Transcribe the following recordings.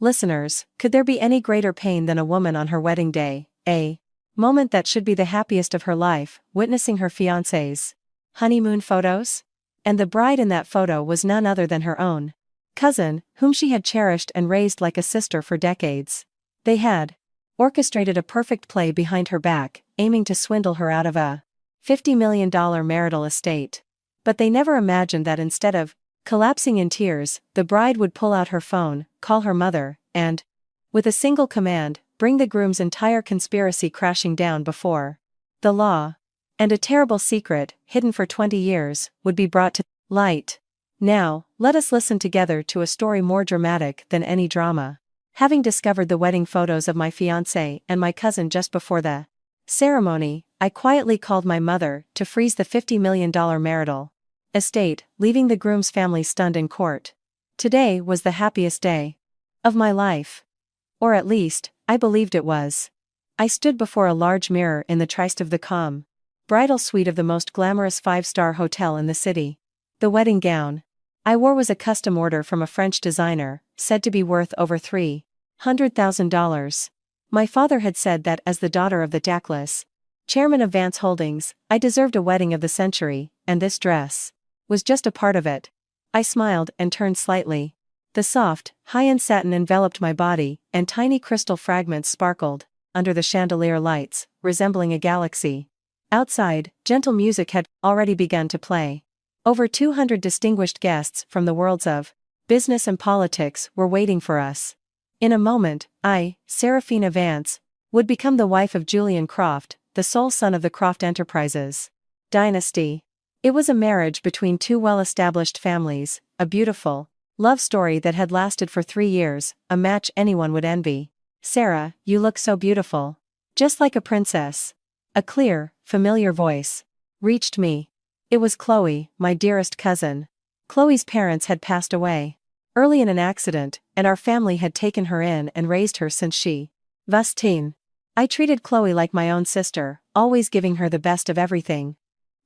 Listeners, could there be any greater pain than a woman on her wedding day, a moment that should be the happiest of her life, witnessing her fiancé's honeymoon photos? And the bride in that photo was none other than her own cousin, whom she had cherished and raised like a sister for decades. They had orchestrated a perfect play behind her back, aiming to swindle her out of a $50 million marital estate. But they never imagined that instead of collapsing in tears, the bride would pull out her phone, call her mother, and, with a single command, bring the groom's entire conspiracy crashing down before the law. And a terrible secret, hidden for 20 years, would be brought to light. Now, let us listen together to a story more dramatic than any drama. Having discovered the wedding photos of my fiancé and my cousin just before the ceremony, I quietly called my mother to freeze the $50 million marital estate, leaving the groom's family stunned in court. Today was the happiest day of my life. Or at least, I believed it was. I stood before a large mirror in the tryst of the calm bridal suite of the most glamorous 5-star hotel in the city. The wedding gown I wore was a custom order from a French designer, said to be worth over $300,000. My father had said that as the daughter of the tactless chairman of Vance Holdings, I deserved a wedding of the century, and this dress was just a part of it. I smiled and turned slightly. The soft, high-end satin enveloped my body, and tiny crystal fragments sparkled under the chandelier lights, resembling a galaxy. Outside, gentle music had already begun to play. Over 200 distinguished guests from the worlds of business and politics were waiting for us. In a moment, I, Serafina Vance, would become the wife of Julian Croft, the sole son of the Croft Enterprises dynasty. It was a marriage between two well-established families, a beautiful love story that had lasted for 3 years, a match anyone would envy. "Sarah, you look so beautiful. Just like a princess." A clear, familiar voice reached me. It was Chloe, my dearest cousin. Chloe's parents had passed away early in an accident, and our family had taken her in and raised her since she was teen. I treated Chloe like my own sister, always giving her the best of everything.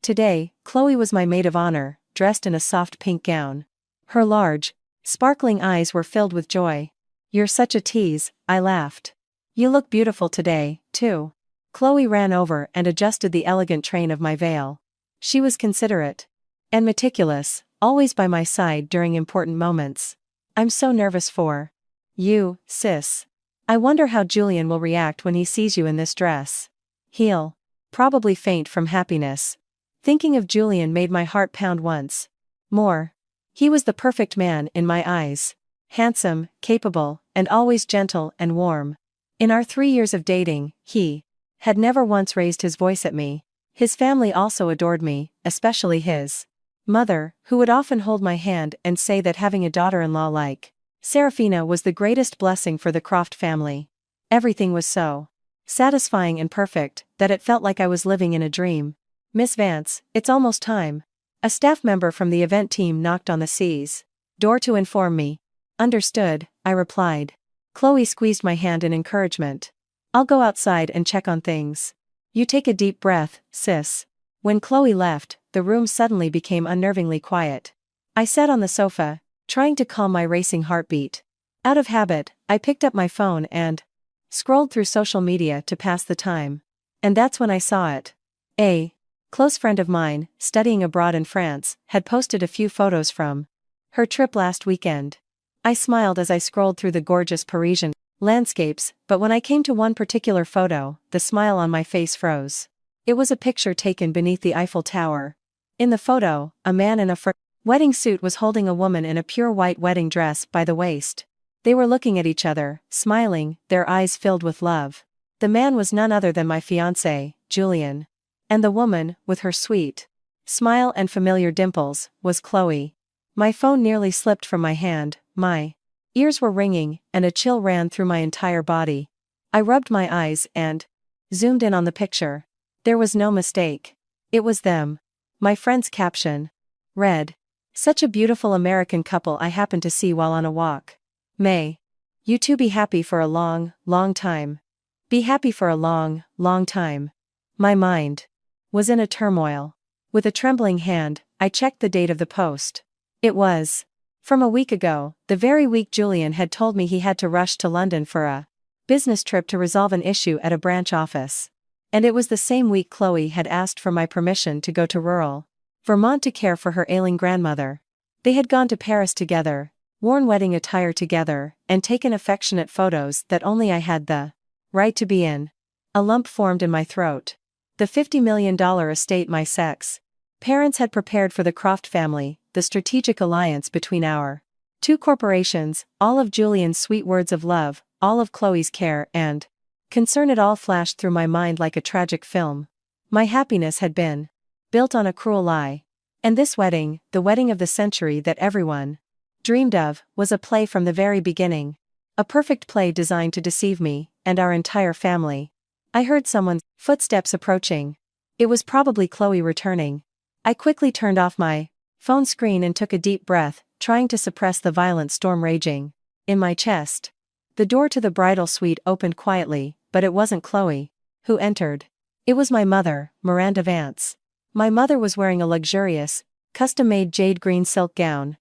Today, Chloe was my maid of honor, dressed in a soft pink gown. Her large, sparkling eyes were filled with joy. "You're such a tease," I laughed. "You look beautiful today, too." Chloe ran over and adjusted the elegant train of my veil. She was considerate and meticulous, always by my side during important moments. "I'm so nervous for you, sis. I wonder how Julian will react when he sees you in this dress. He'll probably faint from happiness." Thinking of Julian made my heart pound once more. He was the perfect man in my eyes. Handsome, capable, and always gentle and warm. In our 3 years of dating, he had never once raised his voice at me. His family also adored me, especially his mother, who would often hold my hand and say that having a daughter-in-law like Serafina was the greatest blessing for the Croft family. Everything was so satisfying and perfect that it felt like I was living in a dream. "Miss Vance, it's almost time." A staff member from the event team knocked on the C's door to inform me. "Understood," I replied. Chloe squeezed my hand in encouragement. "I'll go outside and check on things. You take a deep breath, sis." When Chloe left, the room suddenly became unnervingly quiet. I sat on the sofa, trying to calm my racing heartbeat. Out of habit, I picked up my phone and scrolled through social media to pass the time. And that's when I saw it. A close friend of mine, studying abroad in France, had posted a few photos from her trip last weekend. I smiled as I scrolled through the gorgeous Parisian landscapes, but when I came to one particular photo, the smile on my face froze. It was a picture taken beneath the Eiffel Tower. In the photo, a man in a wedding suit was holding a woman in a pure white wedding dress by the waist. They were looking at each other, smiling, their eyes filled with love. The man was none other than my fiancé, Julian. And the woman, with her sweet smile and familiar dimples, was Chloe. My phone nearly slipped from my hand, my ears were ringing, and a chill ran through my entire body. I rubbed my eyes and zoomed in on the picture. There was no mistake. It was them. My friend's caption read, "Such a beautiful American couple I happened to see while on a walk. May you two be happy for a long, long time. Be happy for a long, long time." My mind was in a turmoil. With a trembling hand, I checked the date of the post. It was From a week ago, the very week Julian had told me he had to rush to London for a business trip to resolve an issue at a branch office. And it was the same week Chloe had asked for my permission to go to rural Vermont to care for her ailing grandmother. They had gone to Paris together, worn wedding attire together, and taken affectionate photos that only I had the right to be in. A lump formed in my throat. The $50 million estate my sex parents had prepared for the Croft family, the strategic alliance between our two corporations, all of Julian's sweet words of love, all of Chloe's care and concern. It all flashed through my mind like a tragic film. My happiness had been built on a cruel lie. And this wedding, the wedding of the century that everyone dreamed of, was a play from the very beginning. A perfect play designed to deceive me, and our entire family. I heard someone's footsteps approaching. It was probably Chloe returning. I quickly turned off my phone screen and took a deep breath, trying to suppress the violent storm raging in my chest. The door to the bridal suite opened quietly, but it wasn't Chloe who entered. It was my mother, Miranda Vance. My mother was wearing a luxurious, custom-made jade green silk gown.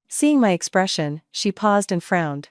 Seeing my expression, she paused and frowned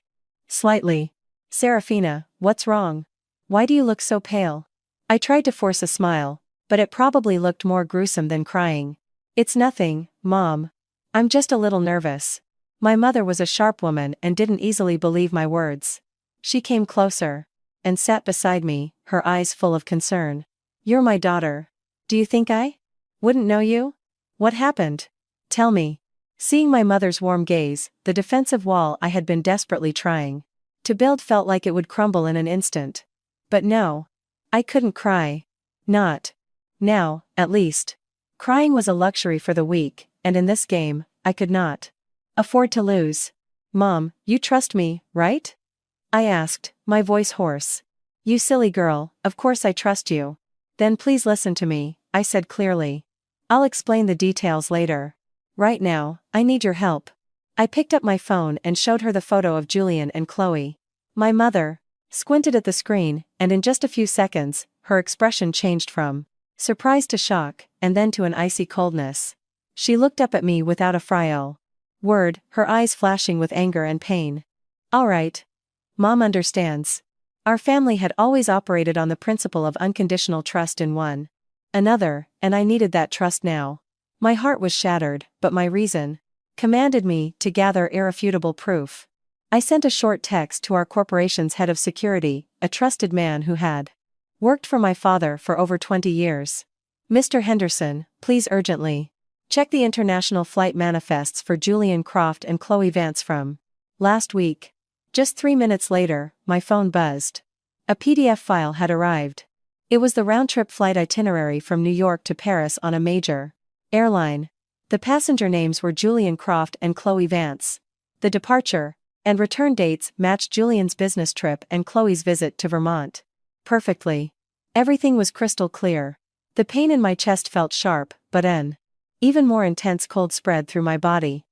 slightly. "Serafina, what's wrong? Why do you look so pale?" I tried to force a smile, but it probably looked more gruesome than crying. "It's nothing, Mom. I'm just a little nervous." My mother was a sharp woman and didn't easily believe my words. She came closer and sat beside me, her eyes full of concern. "You're my daughter. Do you think I wouldn't know you? What happened? Tell me." Seeing my mother's warm gaze, the defensive wall I had been desperately trying to build felt like it would crumble in an instant. But no. I couldn't cry. Not now, at least. Crying was a luxury for the weak, and in this game, I could not afford to lose. "Mom, you trust me, right?" I asked, my voice hoarse. "You silly girl, of course I trust you." "Then please listen to me," I said clearly. "I'll explain the details later. Right now, I need your help." I picked up my phone and showed her the photo of Julian and Chloe. My mother squinted at the screen, and in just a few seconds, her expression changed from surprise to shock, and then to an icy coldness. She looked up at me without a word, her eyes flashing with anger and pain. "All right. Mom understands. Our family had always operated on the principle of unconditional trust in one another, and I needed that trust now. My heart was shattered, but my reason commanded me to gather irrefutable proof. I sent a short text to our corporation's head of security, a trusted man who had worked for my father for over 20 years. "Mr. Henderson, please urgently check the international flight manifests for Julian Croft and Chloe Vance from last week." Just 3 minutes later, my phone buzzed. A PDF file had arrived. It was the round-trip flight itinerary from New York to Paris on a major airline. The passenger names were Julian Croft and Chloe Vance. The departure and return dates matched Julian's business trip and Chloe's visit to Vermont perfectly. Everything was crystal clear. The pain in my chest felt sharp, but an even more intense cold spread through my body.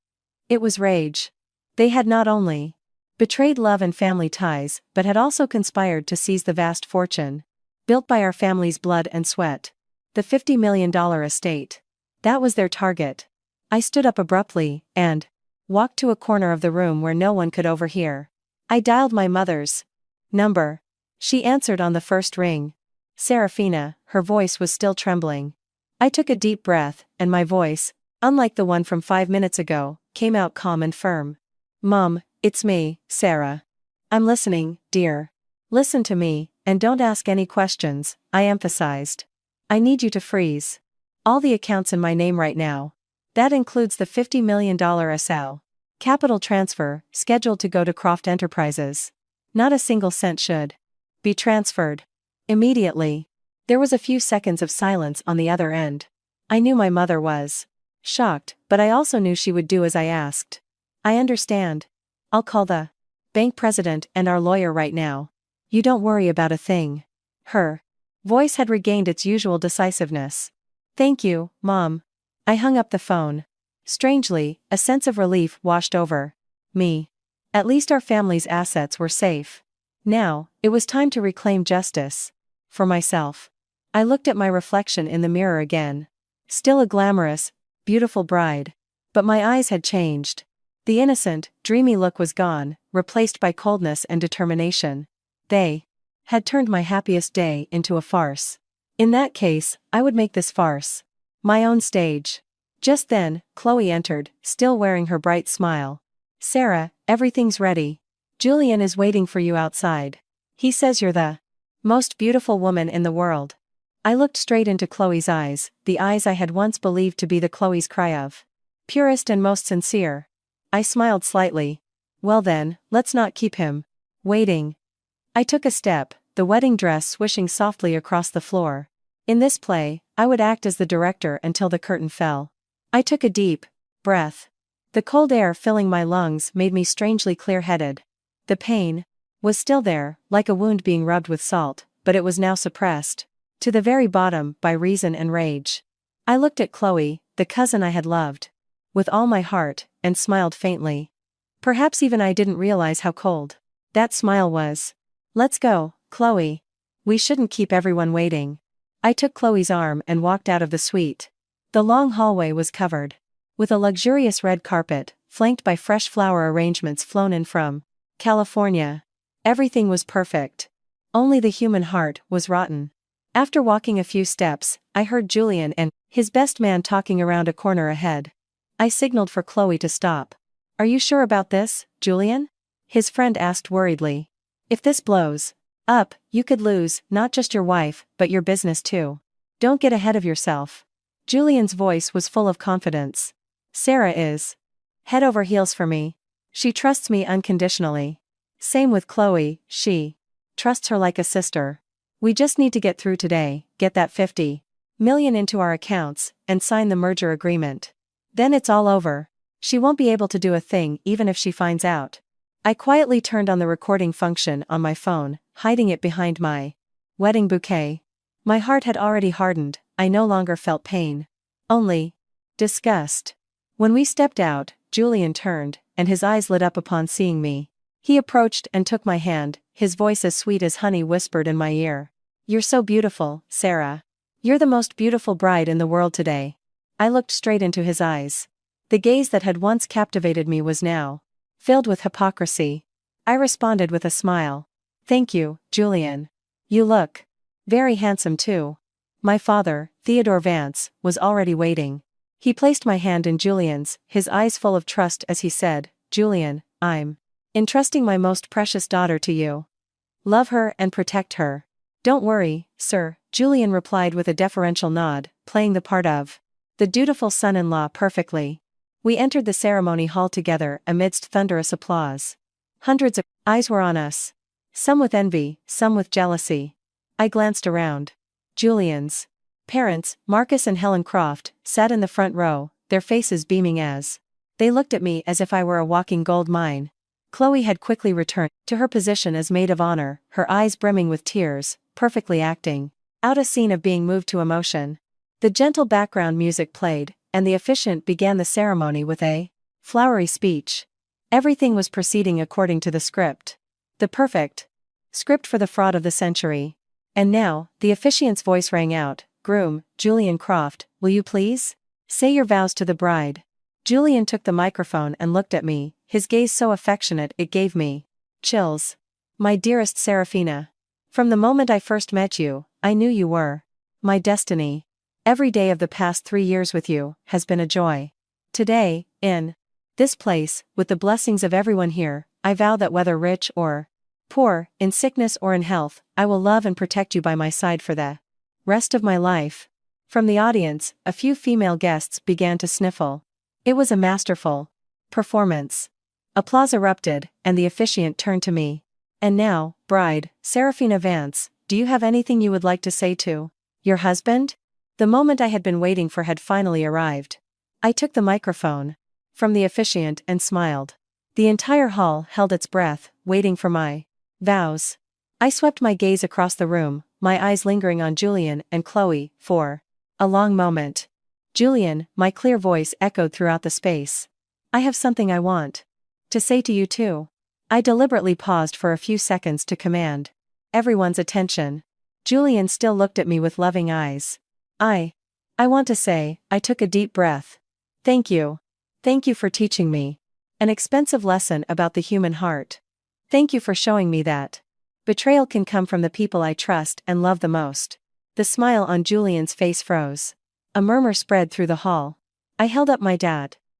It was rage. They had not only betrayed love and family ties, but had also conspired to seize the vast fortune built by our family's blood and sweat. The $50 million estate. That was their target. I stood up abruptly, and walked to a corner of the room where no one could overhear. I dialed my mother's number. She answered on the first ring. "Serafina," her voice was still trembling. I took a deep breath, and my voice, unlike the one from 5 minutes ago, came out calm and firm. "Mom, it's me, Sarah. I'm listening, dear. Listen to me, and don't ask any questions," I emphasized. "I need you to freeze all the accounts in my name right now. That includes the $50 million SL capital transfer, scheduled to go to Croft Enterprises. Not a single cent should be transferred immediately." There was a few seconds of silence on the other end. I knew my mother was shocked, but I also knew she would do as I asked. "I understand. I'll call the bank president and our lawyer right now. You don't worry about a thing." Her voice had regained its usual decisiveness. "Thank you, Mom." I hung up the phone. Strangely, a sense of relief washed over me. At least our family's assets were safe. Now, it was time to reclaim justice for myself. I looked at my reflection in the mirror again. Still a glamorous, beautiful bride. But my eyes had changed. The innocent, dreamy look was gone, replaced by coldness and determination. They had turned my happiest day into a farce. In that case, I would make this farce my own stage. Just then, Chloe entered, still wearing her bright smile. "Sarah, everything's ready. Julian is waiting for you outside. He says you're the most beautiful woman in the world." I looked straight into Chloe's eyes, the eyes I had once believed to be the Chloe's cry of purest and most sincere. I smiled slightly. "Well then, let's not keep him waiting." I took a step, the wedding dress swishing softly across the floor. In this play, I would act as the director until the curtain fell. I took a deep breath. The cold air filling my lungs made me strangely clear-headed. The pain was still there, like a wound being rubbed with salt, but it was now suppressed to the very bottom by reason and rage. I looked at Chloe, the cousin I had loved with all my heart, and smiled faintly. Perhaps even I didn't realize how cold that smile was. "Let's go, Chloe. We shouldn't keep everyone waiting." I took Chloe's arm and walked out of the suite. The long hallway was covered with a luxurious red carpet, flanked by fresh flower arrangements flown in from California. Everything was perfect. Only the human heart was rotten. After walking a few steps, I heard Julian and his best man talking around a corner ahead. I signaled for Chloe to stop. "Are you sure about this, Julian?" his friend asked worriedly. "If this blows up, you could lose not just your wife, but your business too. Don't get ahead of yourself." Julian's voice was full of confidence. "Sarah is head over heels for me. She trusts me unconditionally. Same with Chloe, she trusts her like a sister. We just need to get through today, get that 50 million into our accounts, and sign the merger agreement. Then it's all over. She won't be able to do a thing even if she finds out." I quietly turned on the recording function on my phone, hiding it behind my wedding bouquet. My heart had already hardened. I no longer felt pain. Only disgust. When we stepped out, Julian turned, and his eyes lit up upon seeing me. He approached and took my hand, his voice as sweet as honey whispered in my ear. "You're so beautiful, Sarah. You're the most beautiful bride in the world today." I looked straight into his eyes. The gaze that had once captivated me was now filled with hypocrisy. I responded with a smile. "Thank you, Julian. You look very handsome too." My father, Theodore Vance, was already waiting. He placed my hand in Julian's, his eyes full of trust as he said, "Julian, I'm entrusting my most precious daughter to you. Love her and protect her." "Don't worry, sir," Julian replied with a deferential nod, playing the part of the dutiful son-in-law perfectly. We entered the ceremony hall together amidst thunderous applause. Hundreds of eyes were on us. Some with envy, some with jealousy. I glanced around. Julian's parents, Marcus and Helen Croft, sat in the front row, their faces beaming as they looked at me as if I were a walking gold mine. Chloe had quickly returned to her position as maid of honor, her eyes brimming with tears, perfectly acting out a scene of being moved to emotion. The gentle background music played, and the officiant began the ceremony with a flowery speech. Everything was proceeding according to the script. The perfect script for the fraud of the century. And now, the officiant's voice rang out, "Groom, Julian Croft, will you please say your vows to the bride?" Julian took the microphone and looked at me, his gaze so affectionate it gave me chills. "My dearest Seraphina. From the moment I first met you, I knew you were my destiny. Every day of the past 3 years with you has been a joy. Today, in this place, with the blessings of everyone here, I vow that whether rich or poor, in sickness or in health, I will love and protect you by my side for the rest of my life." From the audience, a few female guests began to sniffle. It was a masterful performance. Applause erupted, and the officiant turned to me. "And now, bride, Seraphina Vance, do you have anything you would like to say to your husband?" The moment I had been waiting for had finally arrived. I took the microphone from the officiant and smiled. The entire hall held its breath, waiting for my vows. I swept my gaze across the room, my eyes lingering on Julian and Chloe for a long moment. "Julian," my clear voice echoed throughout the space. "I have something I want to say to you too." I deliberately paused for a few seconds to command everyone's attention. Julian still looked at me with loving eyes. I want to say," I took a deep breath. Thank you. Thank you for teaching me An expensive lesson about the human heart. Thank you for showing me that. Betrayal can come from the people I trust and love the most. The smile on Julian's face froze. A murmur spread through the hall. I held up my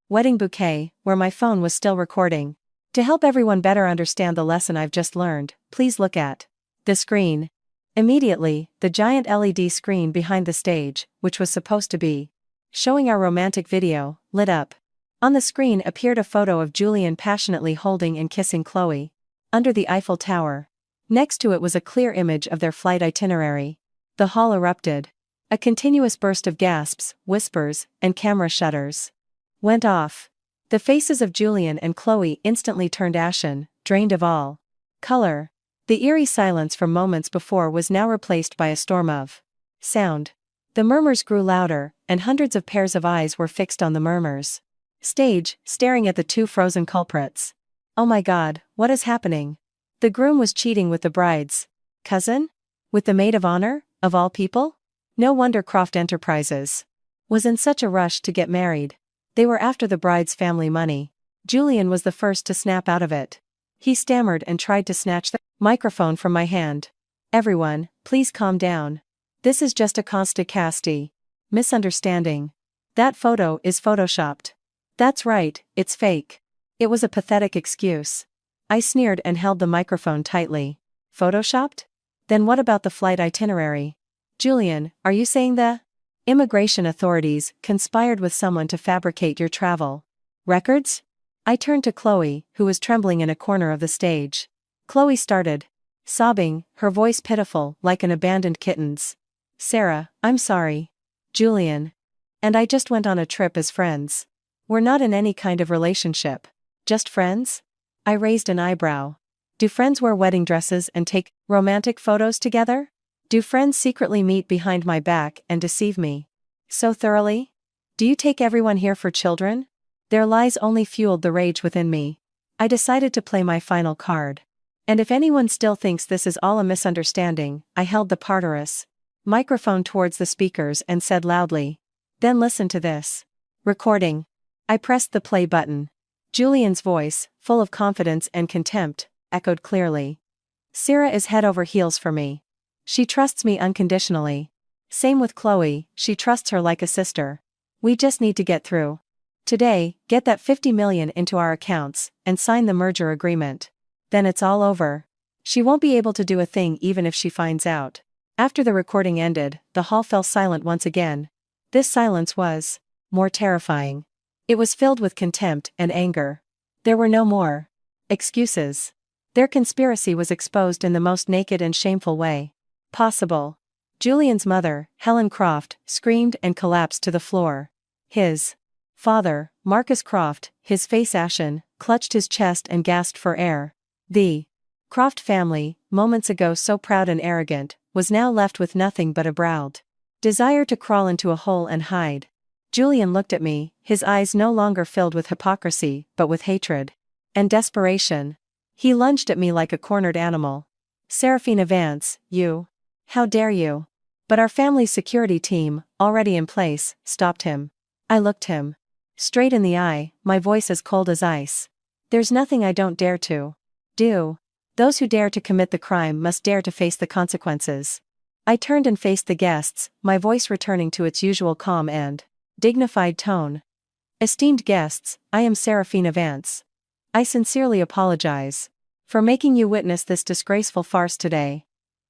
wedding bouquet, where my phone was still recording. To help everyone better understand the lesson I've just learned, please look at the screen. Immediately, the giant LED screen behind the stage, which was supposed to be showing our romantic video, lit up. On the screen appeared a photo of Julian passionately holding and kissing Chloe under the Eiffel Tower. Next to it was a clear image of their flight itinerary. The hall erupted. A continuous burst of gasps, whispers, and camera shutters went off. The faces of Julian and Chloe instantly turned ashen, drained of all color. The eerie silence from moments before was now replaced by a storm of sound. The murmurs grew louder, and hundreds of pairs of eyes were fixed on the murmurs stage, staring at the two frozen culprits. Oh my God, what is happening? The groom was cheating with the bride's cousin? With the maid of honor, of all people? No wonder Croft Enterprises was in such a rush to get married. They were after the bride's family money. Julian was the first to snap out of it. He stammered and tried to snatch the microphone from my hand. Everyone, please calm down. This is just a casti misunderstanding. That photo is photoshopped. That's right, it's fake. It was a pathetic excuse. I sneered and held the microphone tightly. Photoshopped? Then what about the flight itinerary? Julian, are you saying the immigration authorities conspired with someone to fabricate your travel records? I turned to Chloe, who was trembling in a corner of the stage. Chloe started sobbing, her voice pitiful, like an abandoned kitten's. Sarah, I'm sorry. Julian. And I just went on a trip as friends. We're not in any kind of relationship. Just friends? I raised an eyebrow. Do friends wear wedding dresses and take romantic photos together? Do friends secretly meet behind my back and deceive me so thoroughly? Do you take everyone here for children? Their lies only fueled the rage within me. I decided to play my final card. And if anyone still thinks this is all a misunderstanding, I held the Tartarus microphone towards the speakers and said loudly, then listen to this. Recording. I pressed the play button. Julian's voice, full of confidence and contempt, echoed clearly. Sarah is head over heels for me. She trusts me unconditionally. Same with Chloe, she trusts her like a sister. We just need to get through today, get that $50 million into our accounts, and sign the merger agreement. Then it's all over. She won't be able to do a thing even if she finds out. After the recording ended, the hall fell silent once again. This silence was more terrifying. It was filled with contempt and anger. There were no more excuses. Their conspiracy was exposed in the most naked and shameful way possible. Julian's mother, Helen Croft, screamed and collapsed to the floor. His father, Marcus Croft, his face ashen, clutched his chest and gasped for air. The Croft family, moments ago so proud and arrogant, was now left with nothing but a browed desire to crawl into a hole and hide. Julian looked at me, his eyes no longer filled with hypocrisy, but with hatred and desperation. He lunged at me like a cornered animal. Serafina Vance, you. How dare you? But our family's security team, already in place, stopped him. I looked him straight in the eye, my voice as cold as ice. There's nothing I don't dare to do. Those who dare to commit the crime must dare to face the consequences. I turned and faced the guests, my voice returning to its usual calm and dignified tone. Esteemed guests, I am Serafina Vance. I sincerely apologize for making you witness this disgraceful farce today.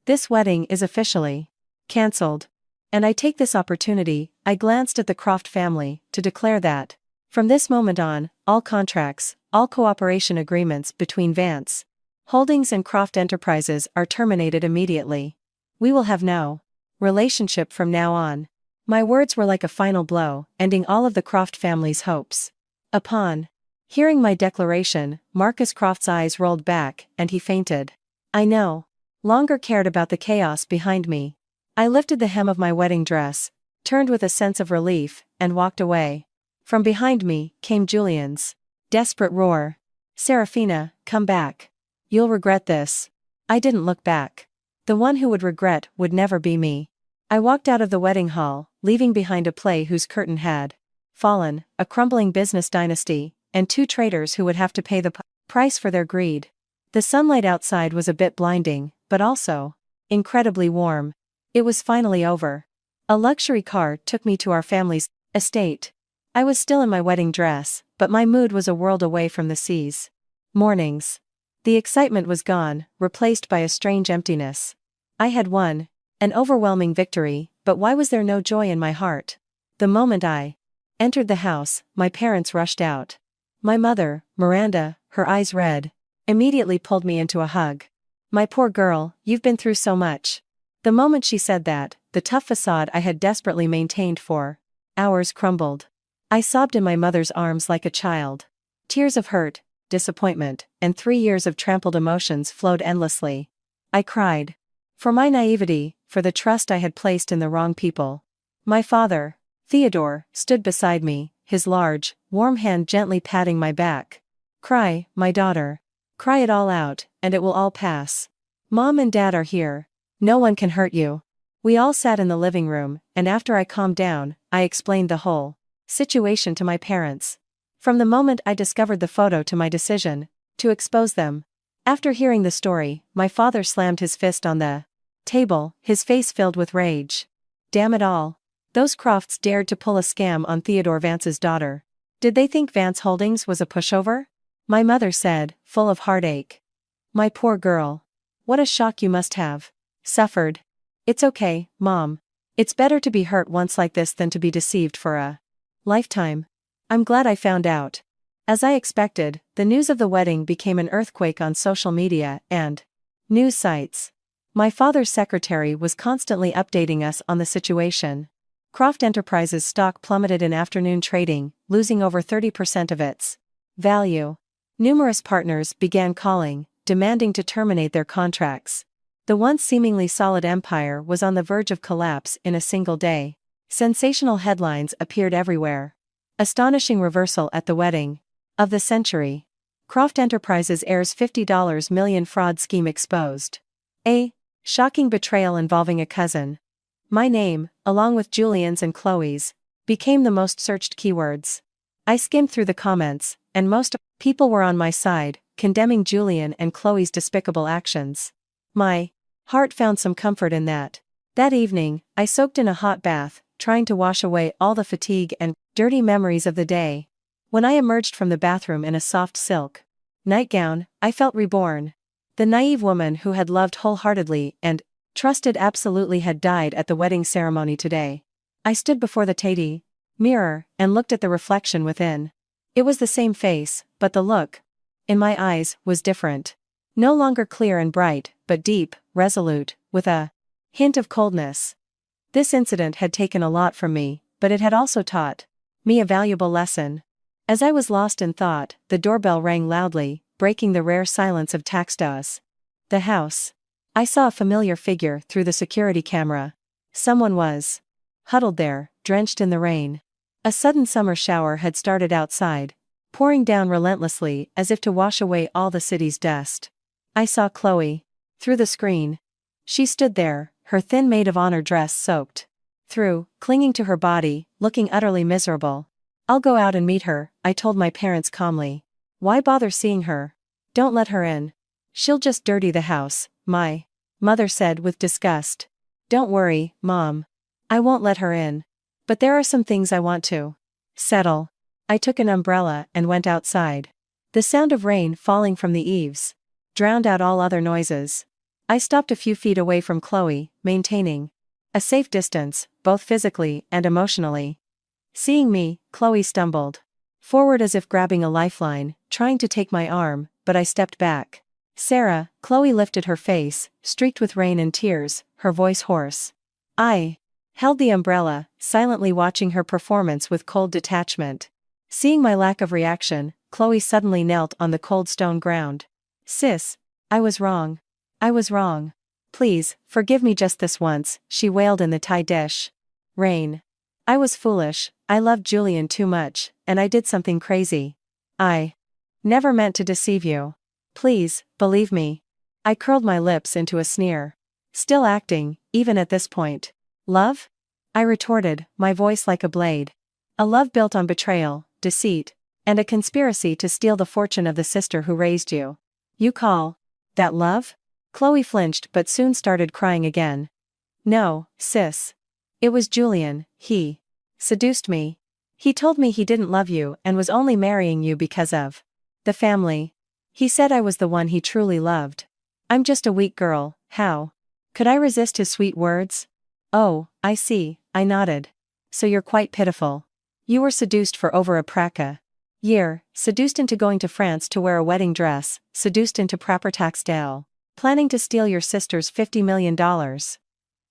This wedding is officially cancelled. And I take this opportunity, I glanced at the Croft family, to declare that, from this moment on, all contracts, all cooperation agreements between Vance Holdings and Croft Enterprises are terminated immediately. We will have no relationship from now on. My words were like a final blow, ending all of the Croft family's hopes. Upon hearing my declaration, Marcus Croft's eyes rolled back, and he fainted. I no longer cared about the chaos behind me. I lifted the hem of my wedding dress, turned with a sense of relief, and walked away. From behind me came Julian's desperate roar. Serafina, come back. You'll regret this. I didn't look back. The one who would regret would never be me. I walked out of the wedding hall, leaving behind a play whose curtain had fallen, a crumbling business dynasty, and two traitors who would have to pay the price for their greed. The sunlight outside was a bit blinding, but also incredibly warm. It was finally over. A luxury car took me to our family's estate. I was still in my wedding dress, but my mood was a world away from the seas. Mornings. The excitement was gone, replaced by a strange emptiness. I had won. An overwhelming victory, but why was there no joy in my heart? The moment I entered the house, my parents rushed out. My mother, Miranda, her eyes red, immediately pulled me into a hug. My poor girl, you've been through so much. The moment she said that, the tough facade I had desperately maintained for hours crumbled. I sobbed in my mother's arms like a child. Tears of hurt, disappointment, and 3 years of trampled emotions flowed endlessly. I cried. For my naivety, for the trust I had placed in the wrong people. My father, Theodore, stood beside me, his large, warm hand gently patting my back. Cry, my daughter. Cry it all out, and it will all pass. Mom and Dad are here. No one can hurt you. We all sat in the living room, and after I calmed down, I explained the whole situation to my parents. From the moment I discovered the photo to my decision to expose them. After hearing the story, my father slammed his fist on the table, his face filled with rage. Damn it all. Those Crofts dared to pull a scam on Theodore Vance's daughter. Did they think Vance Holdings was a pushover? My mother said, full of heartache. My poor girl. What a shock you must have suffered. It's okay, Mom. It's better to be hurt once like this than to be deceived for a lifetime. I'm glad I found out. As I expected, the news of the wedding became an earthquake on social media and news sites. My father's secretary was constantly updating us on the situation. Croft Enterprises stock plummeted in afternoon trading, losing over 30% of its value. Numerous partners began calling, demanding to terminate their contracts. The once seemingly solid empire was on the verge of collapse in a single day. Sensational headlines appeared everywhere. Astonishing reversal at the wedding of the century. Croft Enterprises heirs $50 million fraud scheme exposed. A shocking betrayal involving a cousin. My name, along with Julian's and Chloe's, became the most searched keywords. I skimmed through the comments, and most people were on my side, condemning Julian and Chloe's despicable actions. My heart found some comfort in that. That evening, I soaked in a hot bath, trying to wash away all the fatigue and dirty memories of the day. When I emerged from the bathroom in a soft silk nightgown, I felt reborn. The naive woman who had loved wholeheartedly and trusted absolutely had died at the wedding ceremony today. I stood before the Tati mirror and looked at the reflection within. It was the same face, but the look in my eyes was different. No longer clear and bright, but deep, resolute, with a hint of coldness. This incident had taken a lot from me, but it had also taught me a valuable lesson. As I was lost in thought, the doorbell rang loudly, breaking the rare silence of taxdaws. The house. I saw a familiar figure through the security camera. Someone was huddled there, drenched in the rain. A sudden summer shower had started outside, pouring down relentlessly as if to wash away all the city's dust. I saw Chloe through the screen. She stood there, her thin maid of honor dress soaked through, clinging to her body, looking utterly miserable. I'll go out and meet her, I told my parents calmly. Why bother seeing her? Don't let her in. She'll just dirty the house, my mother said with disgust. Don't worry, Mom. I won't let her in. But there are some things I want to settle. I took an umbrella and went outside. The sound of rain falling from the eaves drowned out all other noises. I stopped a few feet away from Chloe, maintaining a safe distance, both physically and emotionally. Seeing me, Chloe stumbled forward as if grabbing a lifeline, trying to take my arm, but I stepped back. Sarah, Chloe lifted her face, streaked with rain and tears, her voice hoarse. I held the umbrella, silently watching her performance with cold detachment. Seeing my lack of reaction, Chloe suddenly knelt on the cold stone ground. Sis, I was wrong. I was wrong. Please, forgive me just this once, she wailed in the Thai dish. Rain. I was foolish, I loved Julian too much, and I did something crazy. I never meant to deceive you. Please, believe me. I curled my lips into a sneer. Still acting, even at this point. Love? I retorted, my voice like a blade. A love built on betrayal, deceit, And a conspiracy to steal the fortune of the sister who raised you. You call that love? Chloe flinched but soon started crying again. No, sis. It was Julian. He seduced me. He told me he didn't love you and was only marrying you because of the family. He said I was the one he truly loved. I'm just a weak girl. How could I resist his sweet words? Oh, I see, I nodded. So you're quite pitiful. You were seduced for over a year, seduced into going to France to wear a wedding dress, seduced into proper taxdale, planning to steal your sister's $50 million.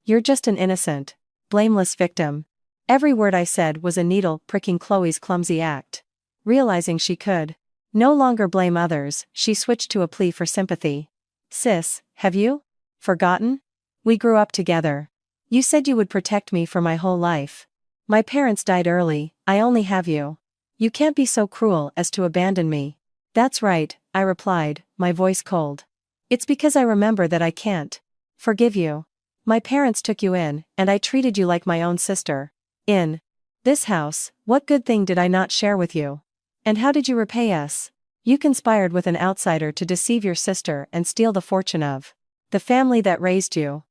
You're just an innocent, blameless victim. Every word I said was a needle pricking Chloe's clumsy act. Realizing she could no longer blame others, she switched to a plea for sympathy. Sis, have you forgotten? We grew up together. You said you would protect me for my whole life. My parents died early, I only have you. You can't be so cruel as to abandon me. That's right, I replied, my voice cold. It's because I remember that I can't forgive you. My parents took you in, and I treated you like my own sister. In this house, what good thing did I not share with you? And how did you repay us? You conspired with an outsider to deceive your sister and steal the fortune of the family that raised you.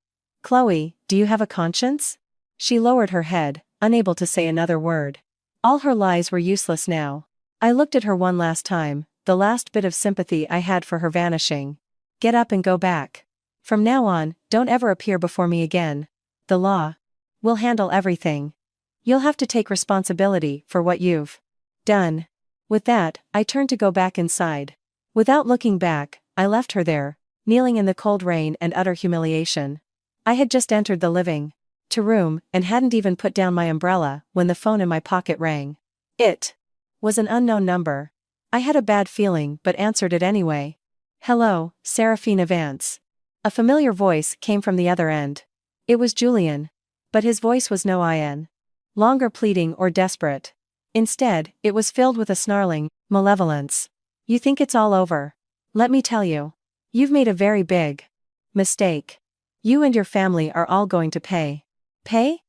Chloe, do you have a conscience? She lowered her head, unable to say another word. All her lies were useless now. I looked at her one last time, the last bit of sympathy I had for her vanishing. Get up and go back. From now on, don't ever appear before me again. The law will handle everything. You'll have to take responsibility for what you've done. With that, I turned to go back inside. Without looking back, I left her there, kneeling in the cold rain and utter humiliation. I had just entered the living room and hadn't even put down my umbrella when the phone in my pocket rang. It was an unknown number. I had a bad feeling but answered it anyway. Hello, Seraphina Vance. A familiar voice came from the other end. It was Julian. But his voice was no longer pleading or desperate. Instead, it was filled with a snarling malevolence. You think it's all over? Let me tell you. You've made a very big mistake. You and your family are all going to pay. Pay?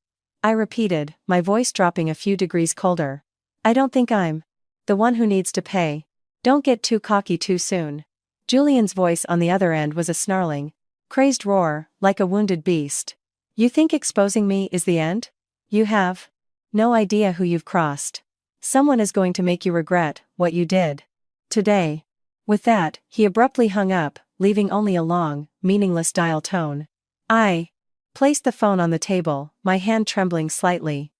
I repeated, my voice dropping a few degrees colder. I don't think I'm the one who needs to pay. Don't get too cocky too soon. Julian's voice on the other end was a snarling, crazed roar, like a wounded beast. You think exposing me is the end? You have no idea who you've crossed. Someone is going to make you regret what you did today. With that, he abruptly hung up, leaving only a long, meaningless dial tone. I placed the phone on the table, my hand trembling slightly.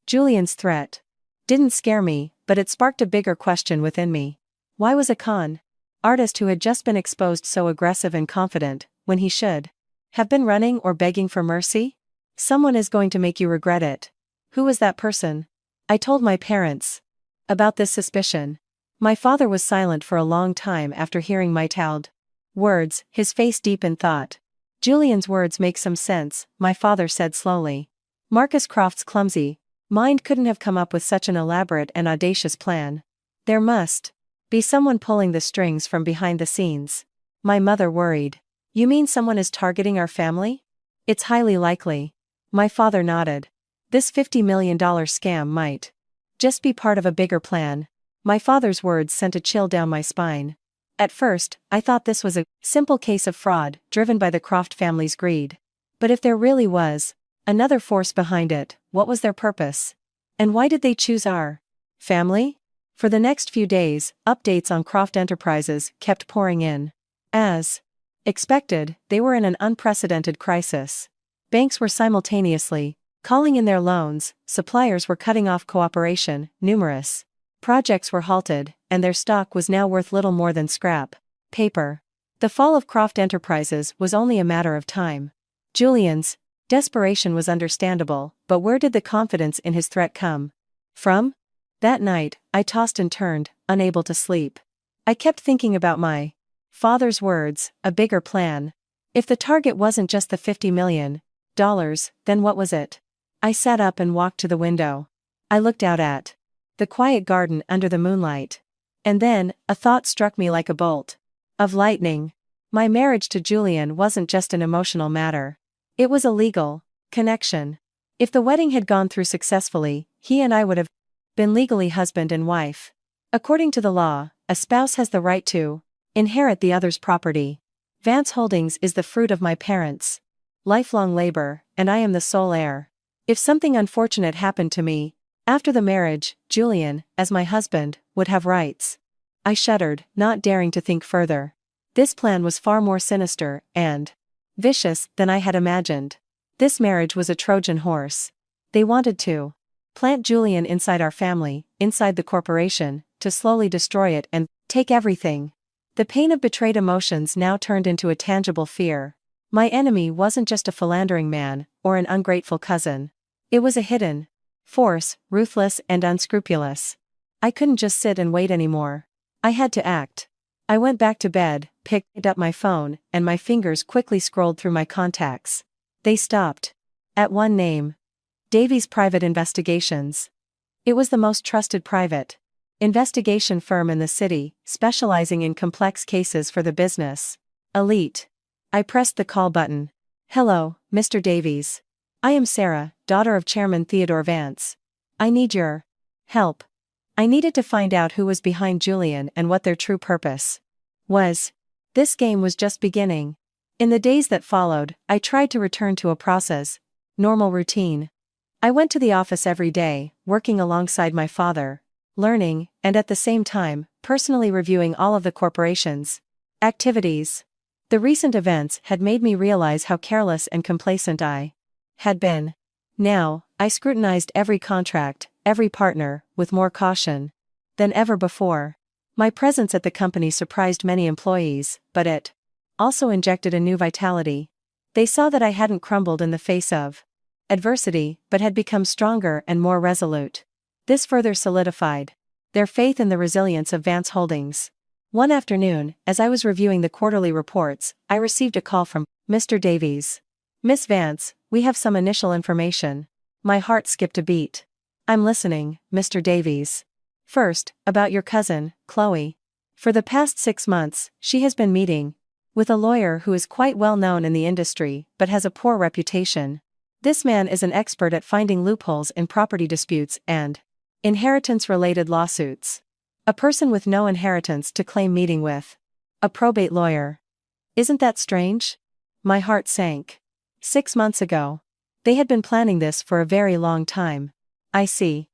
Julian's threat didn't scare me, but it sparked a bigger question within me. Why was a con artist who had just been exposed so aggressive and confident, when he should have been running or begging for mercy? Someone is going to make you regret it. Who was that person? I told my parents about this suspicion. My father was silent for a long time after hearing my words, his face deep in thought. Julian's words make some sense, my father said slowly. Marcus Croft's clumsy mind couldn't have come up with such an elaborate and audacious plan. There must be someone pulling the strings from behind the scenes. My mother worried. You mean someone is targeting our family? It's highly likely. My father nodded. This $50 million scam might just be part of a bigger plan. My father's words sent a chill down my spine. At first, I thought this was a simple case of fraud, driven by the Croft family's greed. But if there really was another force behind it, what was their purpose? And why did they choose our family? For the next few days, updates on Croft Enterprises kept pouring in. As expected, they were in an unprecedented crisis. Banks were simultaneously calling in their loans, suppliers were cutting off cooperation, numerous projects were halted, and their stock was now worth little more than scrap paper. The fall of Croft Enterprises was only a matter of time. Julian's desperation was understandable, but where did the confidence in his threat come from? That night, I tossed and turned, unable to sleep. I kept thinking about my father's words, a bigger plan. If the target wasn't just the $50 million, then what was it? I sat up and walked to the window. I looked out at the quiet garden under the moonlight. And then, a thought struck me like a bolt of lightning. My marriage to Julian wasn't just an emotional matter. It was a legal connection. If the wedding had gone through successfully, he and I would have been legally husband and wife. According to the law, a spouse has the right to inherit the other's property. Vance Holdings is the fruit of my parents' lifelong labor, and I am the sole heir. If something unfortunate happened to me after the marriage, Julian, as my husband, would have rights. I shuddered, not daring to think further. This plan was far more sinister and vicious than I had imagined. This marriage was a Trojan horse. They wanted to plant Julian inside our family, inside the corporation, to slowly destroy it and take everything. The pain of betrayed emotions now turned into a tangible fear. My enemy wasn't just a philandering man, or an ungrateful cousin. It was a hidden force, ruthless and unscrupulous. I couldn't just sit and wait anymore. I had to act. I went back to bed, picked up my phone, and my fingers quickly scrolled through my contacts. They stopped at one name. Davies Private Investigations. It was the most trusted private investigation firm in the city, specializing in complex cases for the business elite. I pressed the call button. Hello, Mr. Davies. I am Sarah, daughter of Chairman Theodore Vance. I need your help. I needed to find out who was behind Julian and what their true purpose was. This game was just beginning. In the days that followed, I tried to return to a normal routine. I went to the office every day, working alongside my father, learning, and at the same time, personally reviewing all of the corporation's activities. The recent events had made me realize how careless and complacent I had been. Now, I scrutinized every contract, every partner, with more caution than ever before. My presence at the company surprised many employees, but it also injected a new vitality. They saw that I hadn't crumbled in the face of adversity, but had become stronger and more resolute. This further solidified their faith in the resilience of Vance Holdings. One afternoon, as I was reviewing the quarterly reports, I received a call from Mr. Davies. Miss Vance, we have some initial information. My heart skipped a beat. I'm listening, Mr. Davies. First, about your cousin, Chloe. For the past 6 months, she has been meeting with a lawyer who is quite well known in the industry, but has a poor reputation. This man is an expert at finding loopholes in property disputes and inheritance-related lawsuits. A person with no inheritance to claim meeting with a probate lawyer. Isn't that strange? My heart sank. 6 months ago. They had been planning this for a very long time. I see.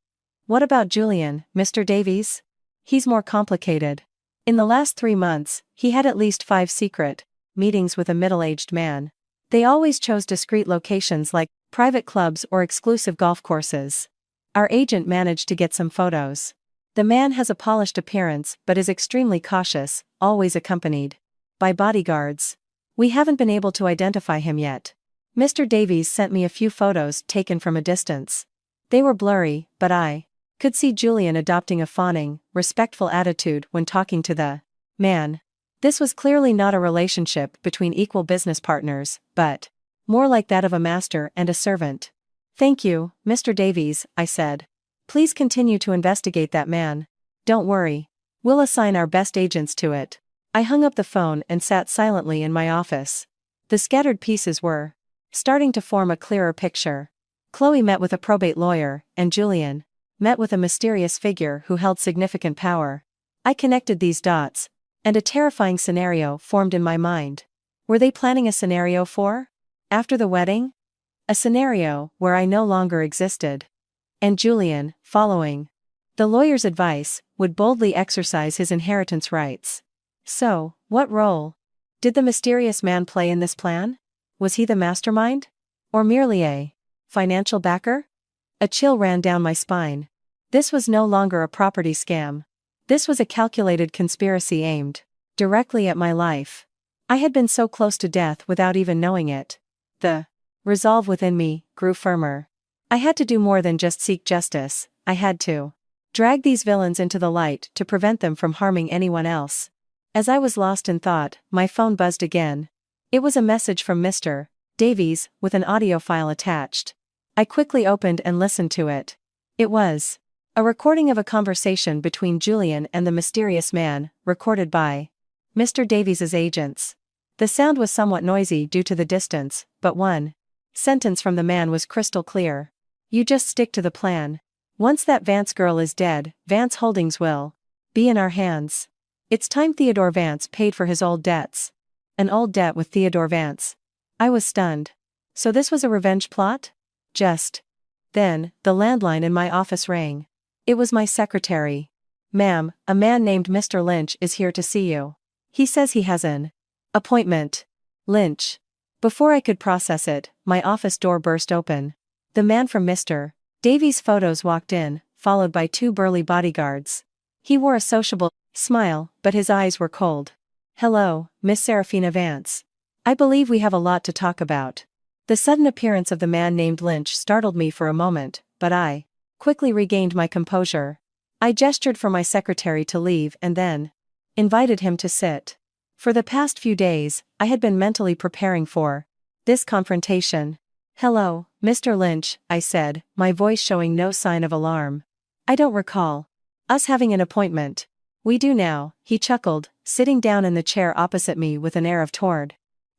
What about Julian, Mr. Davies? He's more complicated. In the last 3 months, he had at least 5 secret meetings with a middle-aged man. They always chose discreet locations like private clubs or exclusive golf courses. Our agent managed to get some photos. The man has a polished appearance but is extremely cautious, always accompanied by bodyguards. We haven't been able to identify him yet. Mr. Davies sent me a few photos taken from a distance. They were blurry, but I could see Julian adopting a fawning, respectful attitude when talking to the man. This was clearly not a relationship between equal business partners, but more like that of a master and a servant. Thank you, Mr. Davies, I said. Please continue to investigate that man. Don't worry. We'll assign our best agents to it. I hung up the phone and sat silently in my office. The scattered pieces were starting to form a clearer picture. Chloe met with a probate lawyer, and Julian met with a mysterious figure who held significant power. I connected these dots, and a terrifying scenario formed in my mind. Were they planning a scenario for after the wedding? A scenario where I no longer existed. And Julian, following the lawyer's advice, would boldly exercise his inheritance rights. So, what role did the mysterious man play in this plan? Was he the mastermind? Or merely a financial backer? A chill ran down my spine. This was no longer a property scam. This was a calculated conspiracy aimed directly at my life. I had been so close to death without even knowing it. The resolve within me grew firmer. I had to do more than just seek justice. I had to drag these villains into the light to prevent them from harming anyone else. As I was lost in thought, my phone buzzed again. It was a message from Mr. Davies, with an audio file attached. I quickly opened and listened to it. It was a recording of a conversation between Julian and the mysterious man, recorded by Mr. Davies's agents. The sound was somewhat noisy due to the distance, but one sentence from the man was crystal clear. You just stick to the plan. Once that Vance girl is dead, Vance Holdings will be in our hands. It's time Theodore Vance paid for his old debts. An old debt with Theodore Vance. I was stunned. So this was a revenge plot? Just then, the landline in my office rang. It was my secretary. Ma'am, a man named Mr. Lynch is here to see you. He says he has an appointment. Lynch. Before I could process it, my office door burst open. The man from Mr. Davies' photos walked in, followed by 2 burly bodyguards. He wore a sociable smile, but his eyes were cold. Hello, Miss Serafina Vance. I believe we have a lot to talk about. The sudden appearance of the man named Lynch startled me for a moment, but I quickly regained my composure. I gestured for my secretary to leave and then invited him to sit. For the past few days, I had been mentally preparing for this confrontation. Hello, Mr. Lynch, I said, my voice showing no sign of alarm. I don't recall us having an appointment. We do now, he chuckled, sitting down in the chair opposite me with an air of torn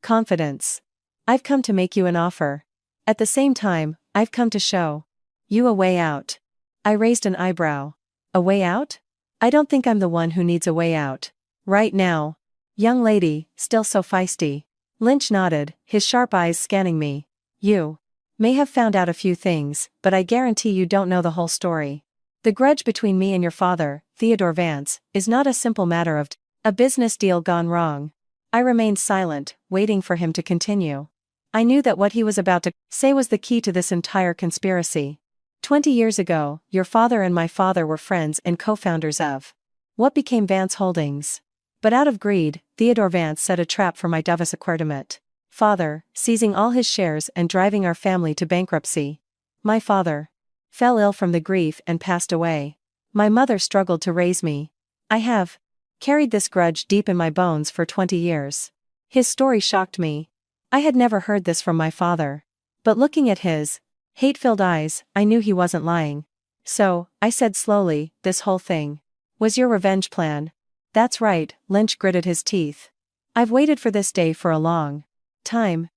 confidence. I've come to make you an offer. At the same time, I've come to show you a way out. I raised an eyebrow. A way out? I don't think I'm the one who needs a way out. Right now. Young lady, still so feisty. Lynch nodded, his sharp eyes scanning me. You may have found out a few things, but I guarantee you don't know the whole story. The grudge between me and your father, Theodore Vance, is not a simple matter of a business deal gone wrong. I remained silent, waiting for him to continue. I knew that what he was about to say was the key to this entire conspiracy. 20 years ago, your father and my father were friends and co-founders of what became Vance Holdings. But out of greed, Theodore Vance set a trap for my Davis acquirement. Father, seizing all his shares and driving our family to bankruptcy. My father fell ill from the grief and passed away. My mother struggled to raise me. I have carried this grudge deep in my bones for 20 years. His story shocked me. I had never heard this from my father. But looking at his hate-filled eyes, I knew he wasn't lying. So, I said slowly, this whole thing was your revenge plan. That's right, Lynch gritted his teeth. I've waited for this day for a long time.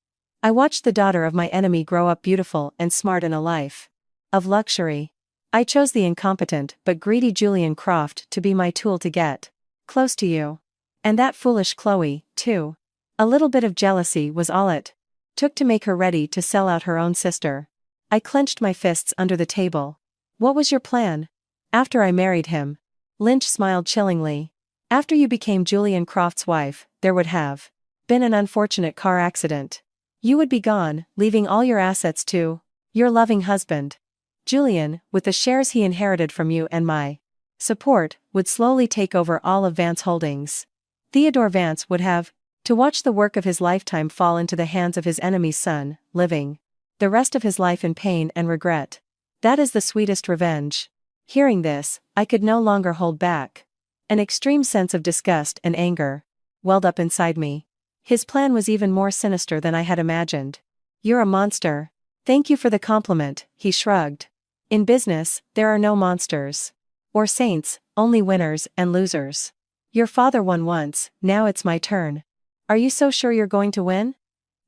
I watched the daughter of my enemy grow up beautiful and smart in a life of luxury. I chose the incompetent but greedy Julian Croft to be my tool to get close to you. And that foolish Chloe, too. A little bit of jealousy was all it took to make her ready to sell out her own sister. I clenched my fists under the table. What was your plan? After I married him. Lynch smiled chillingly. After you became Julian Croft's wife, there would have been an unfortunate car accident. You would be gone, leaving all your assets to your loving husband. Julian, with the shares he inherited from you and my support, would slowly take over all of Vance Holdings. Theodore Vance would have to watch the work of his lifetime fall into the hands of his enemy's son, living the rest of his life in pain and regret. That is the sweetest revenge. Hearing this, I could no longer hold back. An extreme sense of disgust and anger welled up inside me. His plan was even more sinister than I had imagined. You're a monster. Thank you for the compliment, he shrugged. In business, there are no monsters or saints, only winners and losers. Your father won once, now it's my turn. Are you so sure you're going to win?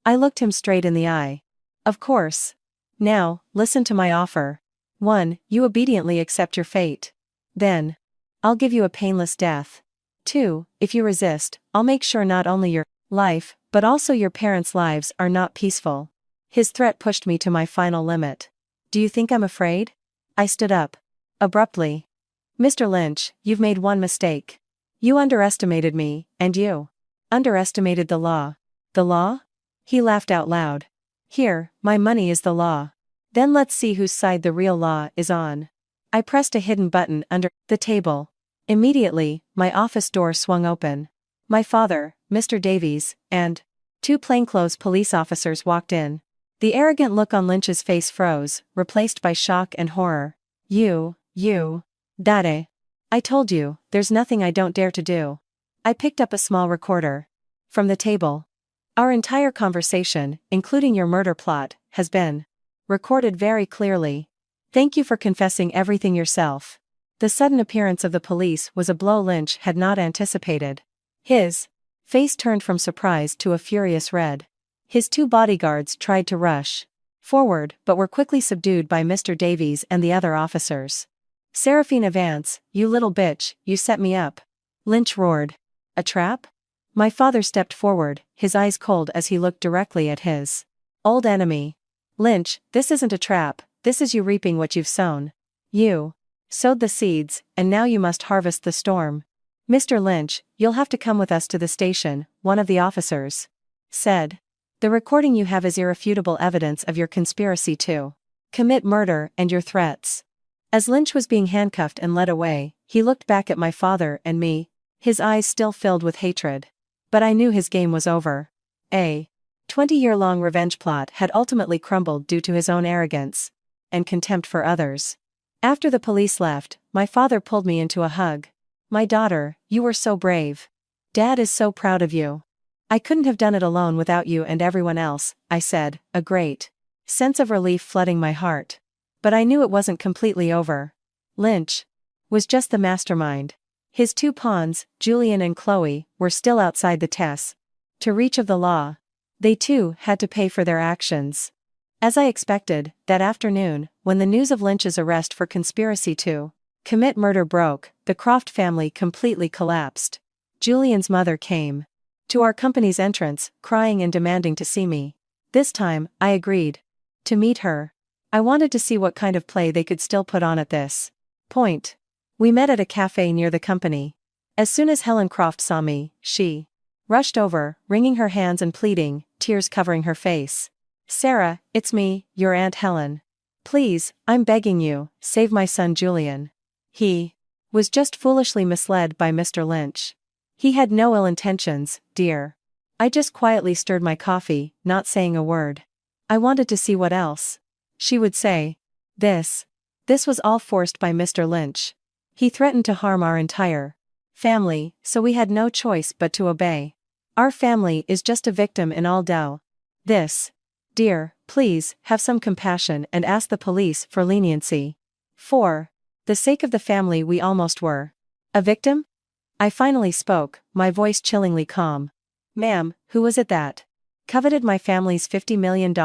I looked him straight in the eye. Of course. Now, listen to my offer. 1. You obediently accept your fate. Then, I'll give you a painless death. 2. If you resist, I'll make sure not only your life, but also your parents' lives are not peaceful. His threat pushed me to my final limit. Do you think I'm afraid? I stood up abruptly. Mr. Lynch, you've made one mistake. You underestimated me, and you underestimated the law. The law? He laughed out loud. Here, my money is the law. Then let's see whose side the real law is on. I pressed a hidden button under the table. Immediately, my office door swung open. My father, Mr. Davies, and 2 plainclothes police officers walked in. The arrogant look on Lynch's face froze, replaced by shock and horror. You, Dade. I told you, there's nothing I don't dare to do. I picked up a small recorder from the table. Our entire conversation, including your murder plot, has been recorded very clearly. Thank you for confessing everything yourself. The sudden appearance of the police was a blow Lynch had not anticipated. His face turned from surprise to a furious red. His 2 bodyguards tried to rush forward but were quickly subdued by Mr. Davies and the other officers. Seraphina Vance, you little bitch, you set me up. Lynch roared. A trap? My father stepped forward, his eyes cold as he looked directly at his old enemy. Lynch, this isn't a trap, this is you reaping what you've sown. You sowed the seeds, and now you must harvest the storm. Mr. Lynch, you'll have to come with us to the station, one of the officers said. The recording you have is irrefutable evidence of your conspiracy to commit murder and your threats. As Lynch was being handcuffed and led away, he looked back at my father and me, his eyes still filled with hatred. But I knew his game was over. A 20-year-long revenge plot had ultimately crumbled due to his own arrogance and contempt for others. After the police left, my father pulled me into a hug. My daughter, you were so brave. Dad is so proud of you. I couldn't have done it alone without you and everyone else, I said, a great sense of relief flooding my heart. But I knew it wasn't completely over. Lynch was just the mastermind. His two pawns, Julian and Chloe, were still outside the to reach of the law. They too had to pay for their actions. As I expected, that afternoon, when the news of Lynch's arrest for conspiracy to commit murder broke, the Croft family completely collapsed. Julian's mother came to our company's entrance, crying and demanding to see me. This time, I agreed to meet her. I wanted to see what kind of play they could still put on at this point. We met at a cafe near the company. As soon as Helen Croft saw me, she rushed over, wringing her hands and pleading, tears covering her face. Sarah, it's me, your Aunt Helen. Please, I'm begging you, save my son Julian. He was just foolishly misled by Mr. Lynch. He had no ill intentions, dear. I just quietly stirred my coffee, not saying a word. I wanted to see what else she would say. This was all forced by Mr. Lynch. He threatened to harm our entire family, so we had no choice but to obey. Our family is just a victim in all this. Dear, please, have some compassion and ask the police for leniency. For the sake of the family we almost were a victim? I finally spoke, my voice chillingly calm. Ma'am, who was it that coveted my family's $50 million?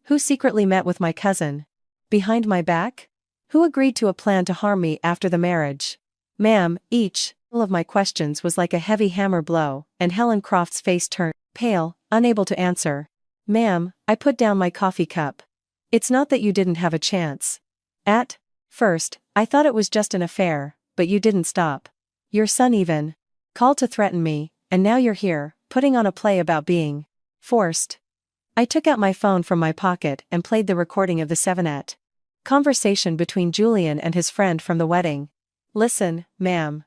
Who secretly met with my cousin behind my back? Who agreed to a plan to harm me after the marriage? Ma'am, each of my questions was like a heavy hammer blow, and Helen Croft's face turned pale, unable to answer. Ma'am, I put down my coffee cup. It's not that you didn't have a chance. At first, I thought it was just an affair, but you didn't stop. Your son even called to threaten me, and now you're here, putting on a play about being forced. I took out my phone from my pocket and played the recording of the 7-at conversation between Julian and his friend from the wedding. Listen, ma'am.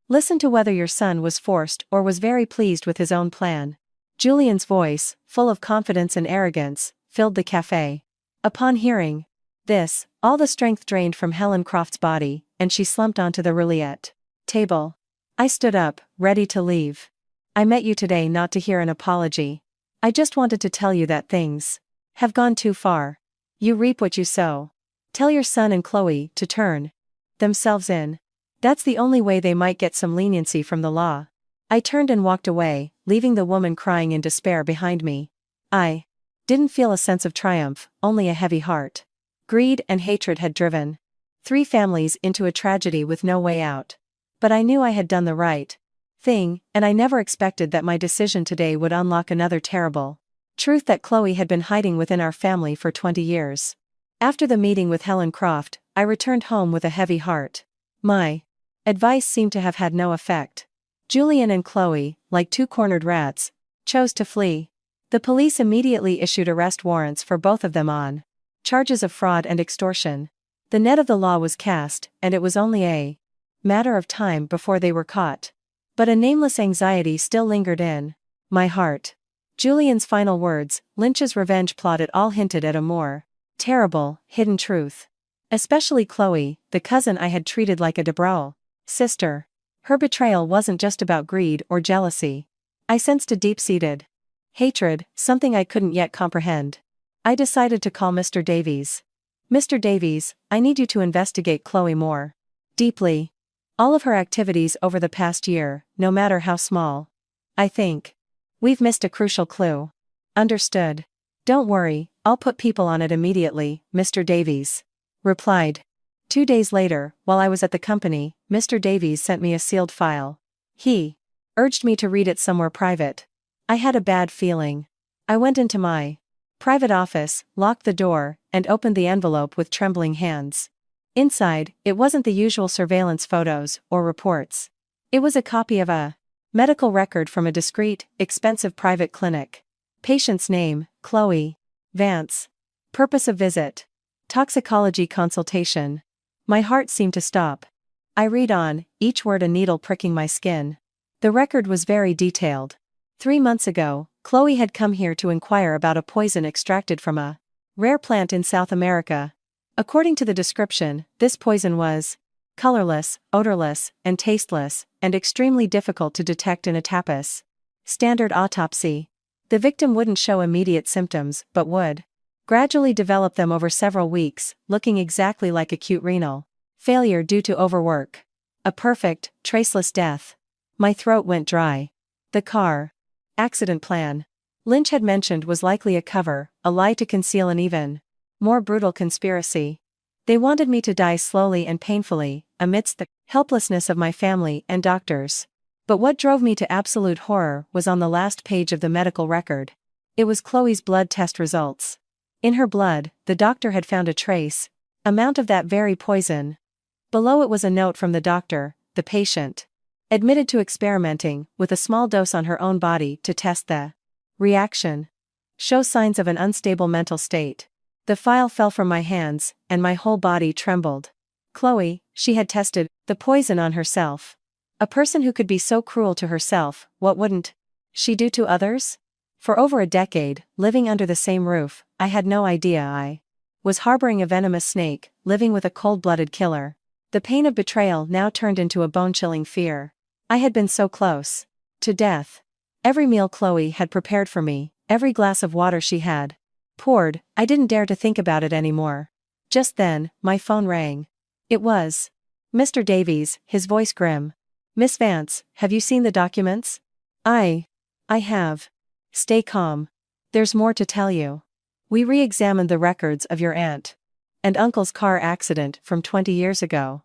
Listen to whether your son was forced or was very pleased with his own plan. Julian's voice, full of confidence and arrogance, filled the cafe. Upon hearing this, all the strength drained from Helen Croft's body, and she slumped onto the roulette table. I stood up, ready to leave. I met you today not to hear an apology. I just wanted to tell you that things have gone too far. You reap what you sow. Tell your son and Chloe to turn themselves in. That's the only way they might get some leniency from the law. I turned and walked away, leaving the woman crying in despair behind me. I didn't feel a sense of triumph, only a heavy heart. Greed and hatred had driven 3 families into a tragedy with no way out. But I knew I had done the right thing, and I never expected that my decision today would unlock another terrible truth that Chloe had been hiding within our family for 20 years. After the meeting with Helen Croft, I returned home with a heavy heart. My advice seemed to have had no effect. Julian and Chloe, like 2 cornered rats, chose to flee. The police immediately issued arrest warrants for both of them on charges of fraud and extortion. The net of the law was cast, and it was only a matter of time before they were caught. But a nameless anxiety still lingered in my heart. Julian's final words, Lynch's revenge plot, it all hinted at a more terrible, hidden truth. Especially Chloe, the cousin I had treated like a Dowry sister. Her betrayal wasn't just about greed or jealousy. I sensed a deep-seated hatred, something I couldn't yet comprehend. I decided to call Mr. Davies. Mr. Davies, I need you to investigate Chloe more deeply. All of her activities over the past year, no matter how small. I think we've missed a crucial clue. Understood. Don't worry, I'll put people on it immediately, Mr. Davies replied. 2 days later, while I was at the company, Mr. Davies sent me a sealed file. He urged me to read it somewhere private. I had a bad feeling. I went into my private office, locked the door, and opened the envelope with trembling hands. Inside, it wasn't the usual surveillance photos or reports. It was a copy of a medical record from a discreet, expensive private clinic. Patient's name, Chloe Vance. Purpose of visit: toxicology consultation. My heart seemed to stop. I read on, each word a needle pricking my skin. The record was very detailed. 3 months ago, Chloe had come here to inquire about a poison extracted from a rare plant in South America. According to the description, this poison was colorless, odorless, and tasteless, and extremely difficult to detect in a tapas. Standard autopsy. The victim wouldn't show immediate symptoms, but would gradually develop them over several weeks, looking exactly like acute renal failure due to overwork. A perfect, traceless death. My throat went dry. The car accident plan Lynch had mentioned was likely a cover, a lie to conceal an even more brutal conspiracy. They wanted me to die slowly and painfully, amidst the helplessness of my family and doctors. But what drove me to absolute horror was on the last page of the medical record. It was Chloe's blood test results. In her blood, the doctor had found a trace amount of that very poison. Below it was a note from the doctor: the patient admitted to experimenting with a small dose on her own body to test the reaction. Show signs of an unstable mental state. The file fell from my hands, and my whole body trembled. Chloe, she had tested the poison on herself. A person who could be so cruel to herself, what wouldn't she do to others? For over a decade, living under the same roof, I had no idea I was harboring a venomous snake, living with a cold-blooded killer. The pain of betrayal now turned into a bone-chilling fear. I had been so close to death. Every meal Chloe had prepared for me, every glass of water she had poured, I didn't dare to think about it anymore. Just then, my phone rang. It was Mr. Davies, his voice grim. "Miss Vance, have you seen the documents?" I have. "Stay calm. There's more to tell you. We re-examined the records of your aunt and uncle's car accident from 20 years ago.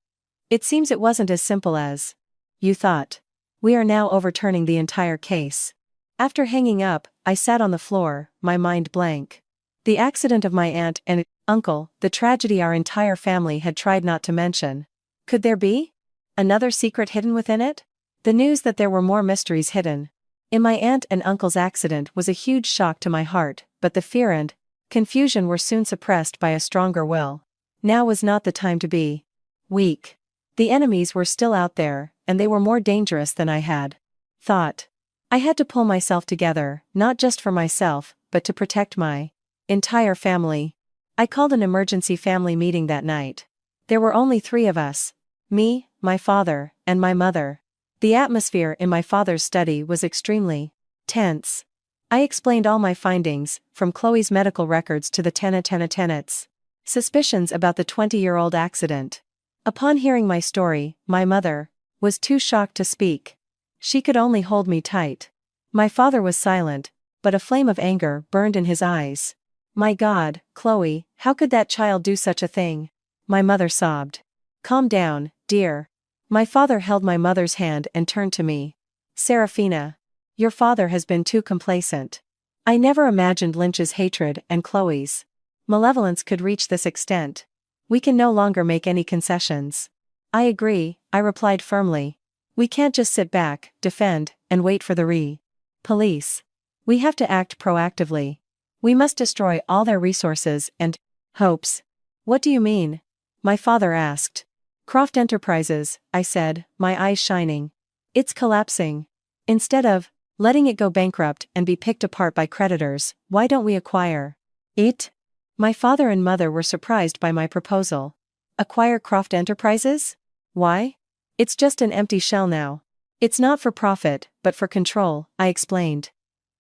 It seems it wasn't as simple as you thought. We are now overturning the entire case." After hanging up, I sat on the floor, my mind blank. The accident of my aunt and uncle, the tragedy our entire family had tried not to mention. Could there be another secret hidden within it? The news that there were more mysteries hidden in my aunt and uncle's accident was a huge shock to my heart, but the fear and confusion were soon suppressed by a stronger will. Now was not the time to be weak. The enemies were still out there, and they were more dangerous than I had thought. I had to pull myself together, not just for myself, but to protect my entire family. I called an emergency family meeting that night. There were only 3 of us: me, my father, and my mother. The atmosphere in my father's study was extremely tense. I explained all my findings, from Chloe's medical records to the tenet's suspicions about the 20-year-old accident. Upon hearing my story, my mother was too shocked to speak. She could only hold me tight. My father was silent, but a flame of anger burned in his eyes. "My God, Chloe, how could that child do such a thing?" My mother sobbed. "Calm down, dear." My father held my mother's hand and turned to me. "Serafina, your father has been too complacent. I never imagined Lynch's hatred and Chloe's malevolence could reach this extent. We can no longer make any concessions." "I agree," I replied firmly. "We can't just sit back, defend, and wait for the police. We have to act proactively. We must destroy all their resources and hopes." "What do you mean?" my father asked. "Croft Enterprises," I said, my eyes shining. "It's collapsing. Instead of letting it go bankrupt and be picked apart by creditors, why don't we acquire it?" My father and mother were surprised by my proposal. "Acquire Croft Enterprises? Why? It's just an empty shell now." "It's not for profit, but for control," I explained.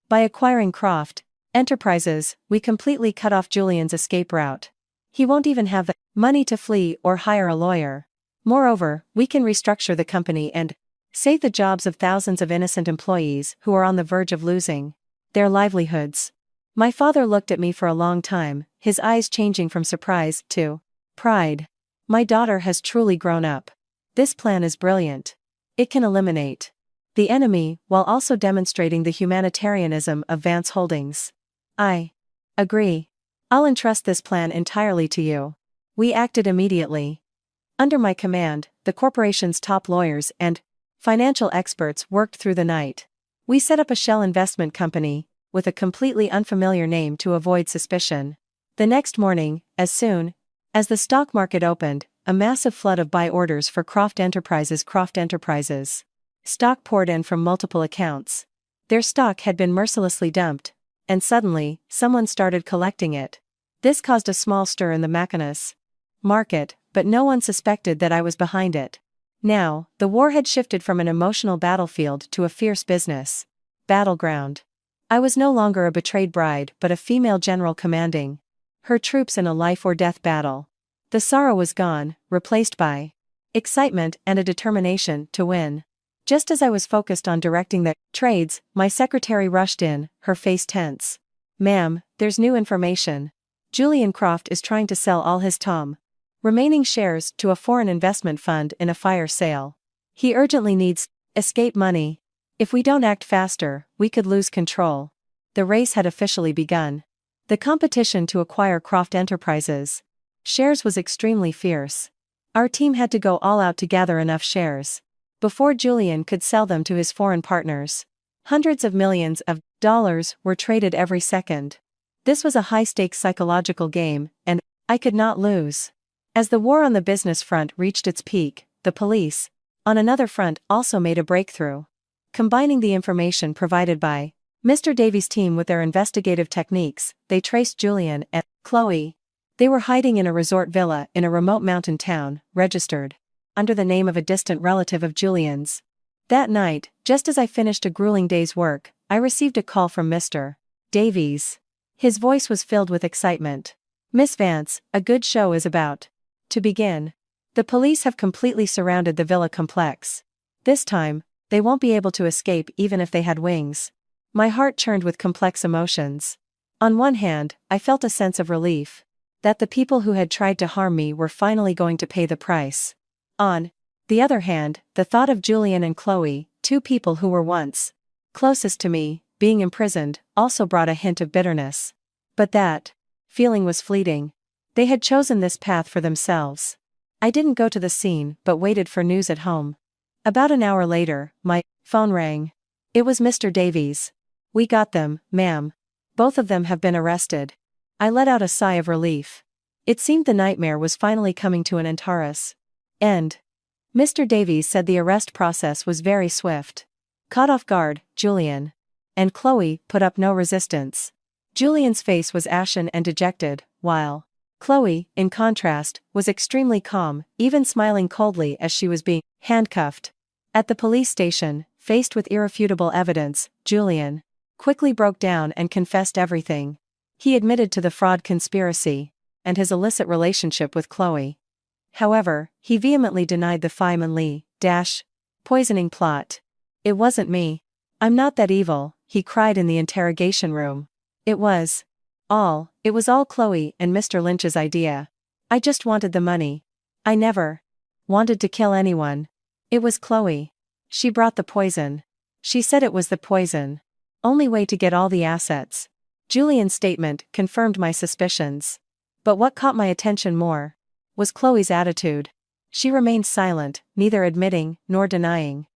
"By acquiring Croft Enterprises, we completely cut off Julian's escape route. He won't even have the money to flee or hire a lawyer. Moreover, we can restructure the company and save the jobs of thousands of innocent employees who are on the verge of losing their livelihoods." My father looked at me for a long time, his eyes changing from surprise to pride. My daughter has truly grown up. This plan is brilliant. It can eliminate the enemy while also demonstrating the humanitarianism of Vance Holdings. I agree. I'll entrust this plan entirely to you. We acted immediately. Under my command, the corporation's top lawyers and financial experts worked through the night. We set up a shell investment company with a completely unfamiliar name to avoid suspicion. The next morning, as soon as the stock market opened, a massive flood of buy orders for Croft Enterprises stock poured in from multiple accounts. Their stock had been mercilessly dumped, and suddenly, someone started collecting it. This caused a small stir in the Macinus market, but no one suspected that I was behind it. Now, the war had shifted from an emotional battlefield to a fierce business battleground. I was no longer a betrayed bride but a female general commanding her troops in a life-or-death battle. The sorrow was gone, replaced by excitement and a determination to win. Just as I was focused on directing the trades, my secretary rushed in, her face tense. "Ma'am, there's new information. Julian Croft is trying to sell all his remaining shares to a foreign investment fund in a fire sale. He urgently needs escape money. If we don't act faster, we could lose control." The race had officially begun. The competition to acquire Croft Enterprises shares was extremely fierce. Our team had to go all out to gather enough shares before Julian could sell them to his foreign partners. Hundreds of millions of dollars were traded every second. This was a high-stakes psychological game, and I could not lose. As the war on the business front reached its peak, the police, on another front, also made a breakthrough. Combining the information provided by Mr. Davies' team with their investigative techniques, they traced Julian and Chloe. They were hiding in a resort villa in a remote mountain town, registered under the name of a distant relative of Julian's. That night, just as I finished a grueling day's work, I received a call from Mr. Davies. His voice was filled with excitement. "Miss Vance, a good show is about to begin. The police have completely surrounded the villa complex. This time, they won't be able to escape even if they had wings." My heart churned with complex emotions. On one hand, I felt a sense of relief that the people who had tried to harm me were finally going to pay the price. On the other hand, the thought of Julian and Chloe, two people who were once closest to me, being imprisoned, also brought a hint of bitterness. But that feeling was fleeting. They had chosen this path for themselves. I didn't go to the scene but waited for news at home. About an hour later, my phone rang. It was Mr. Davies. "We got them, ma'am. Both of them have been arrested." I let out a sigh of relief. It seemed the nightmare was finally coming to an end. Mr. Davies said the arrest process was very swift. Caught off guard, Julian and Chloe put up no resistance. Julian's face was ashen and dejected, while Chloe, in contrast, was extremely calm, even smiling coldly as she was being handcuffed. At the police station, faced with irrefutable evidence, Julian quickly broke down and confessed everything. He admitted to the fraud conspiracy and his illicit relationship with Chloe. However, he vehemently denied the Feynman Lee poisoning plot. "It wasn't me. I'm not that evil," he cried in the interrogation room. It was all Chloe and Mr. Lynch's idea. I just wanted the money. I never wanted to kill anyone. It was Chloe. She brought the poison. She said it was the poison only way to get all the assets." Julian's statement confirmed my suspicions. But what caught my attention more was Chloe's attitude. She remained silent, neither admitting nor denying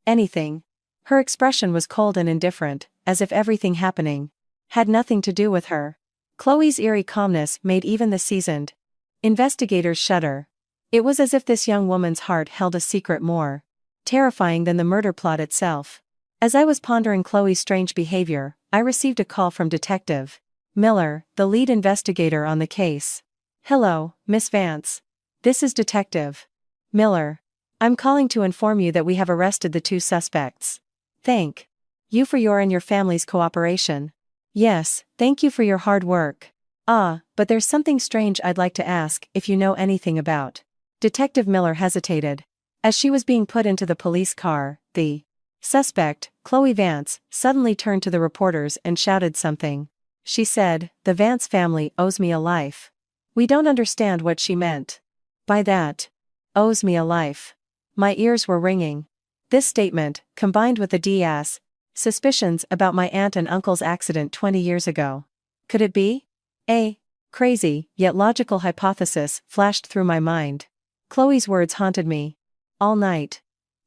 anything. Her expression was cold and indifferent, as if everything happening had nothing to do with her. Chloe's eerie calmness made even the seasoned investigators shudder. It was as if this young woman's heart held a secret more terrifying than the murder plot itself. As I was pondering Chloe's strange behavior, I received a call from Detective Miller, the lead investigator on the case. "Hello, Miss Vance. This is Detective Miller. I'm calling to inform you that we have arrested the two suspects. Thank you for your and your family's cooperation." "Yes, thank you for your hard work. But there's something strange I'd like to ask if you know anything about." Detective Miller hesitated. As she was being put into the police car, the suspect, Chloe Vance, suddenly turned to the reporters and shouted something. She said, "The Vance family owes me a life." We don't understand what she meant. By that. Owes me a life. My ears were ringing. This statement, combined with the DS suspicions about my aunt and uncle's accident 20 years ago. Could it be? A crazy, yet logical hypothesis flashed through my mind. Chloe's words haunted me. All night.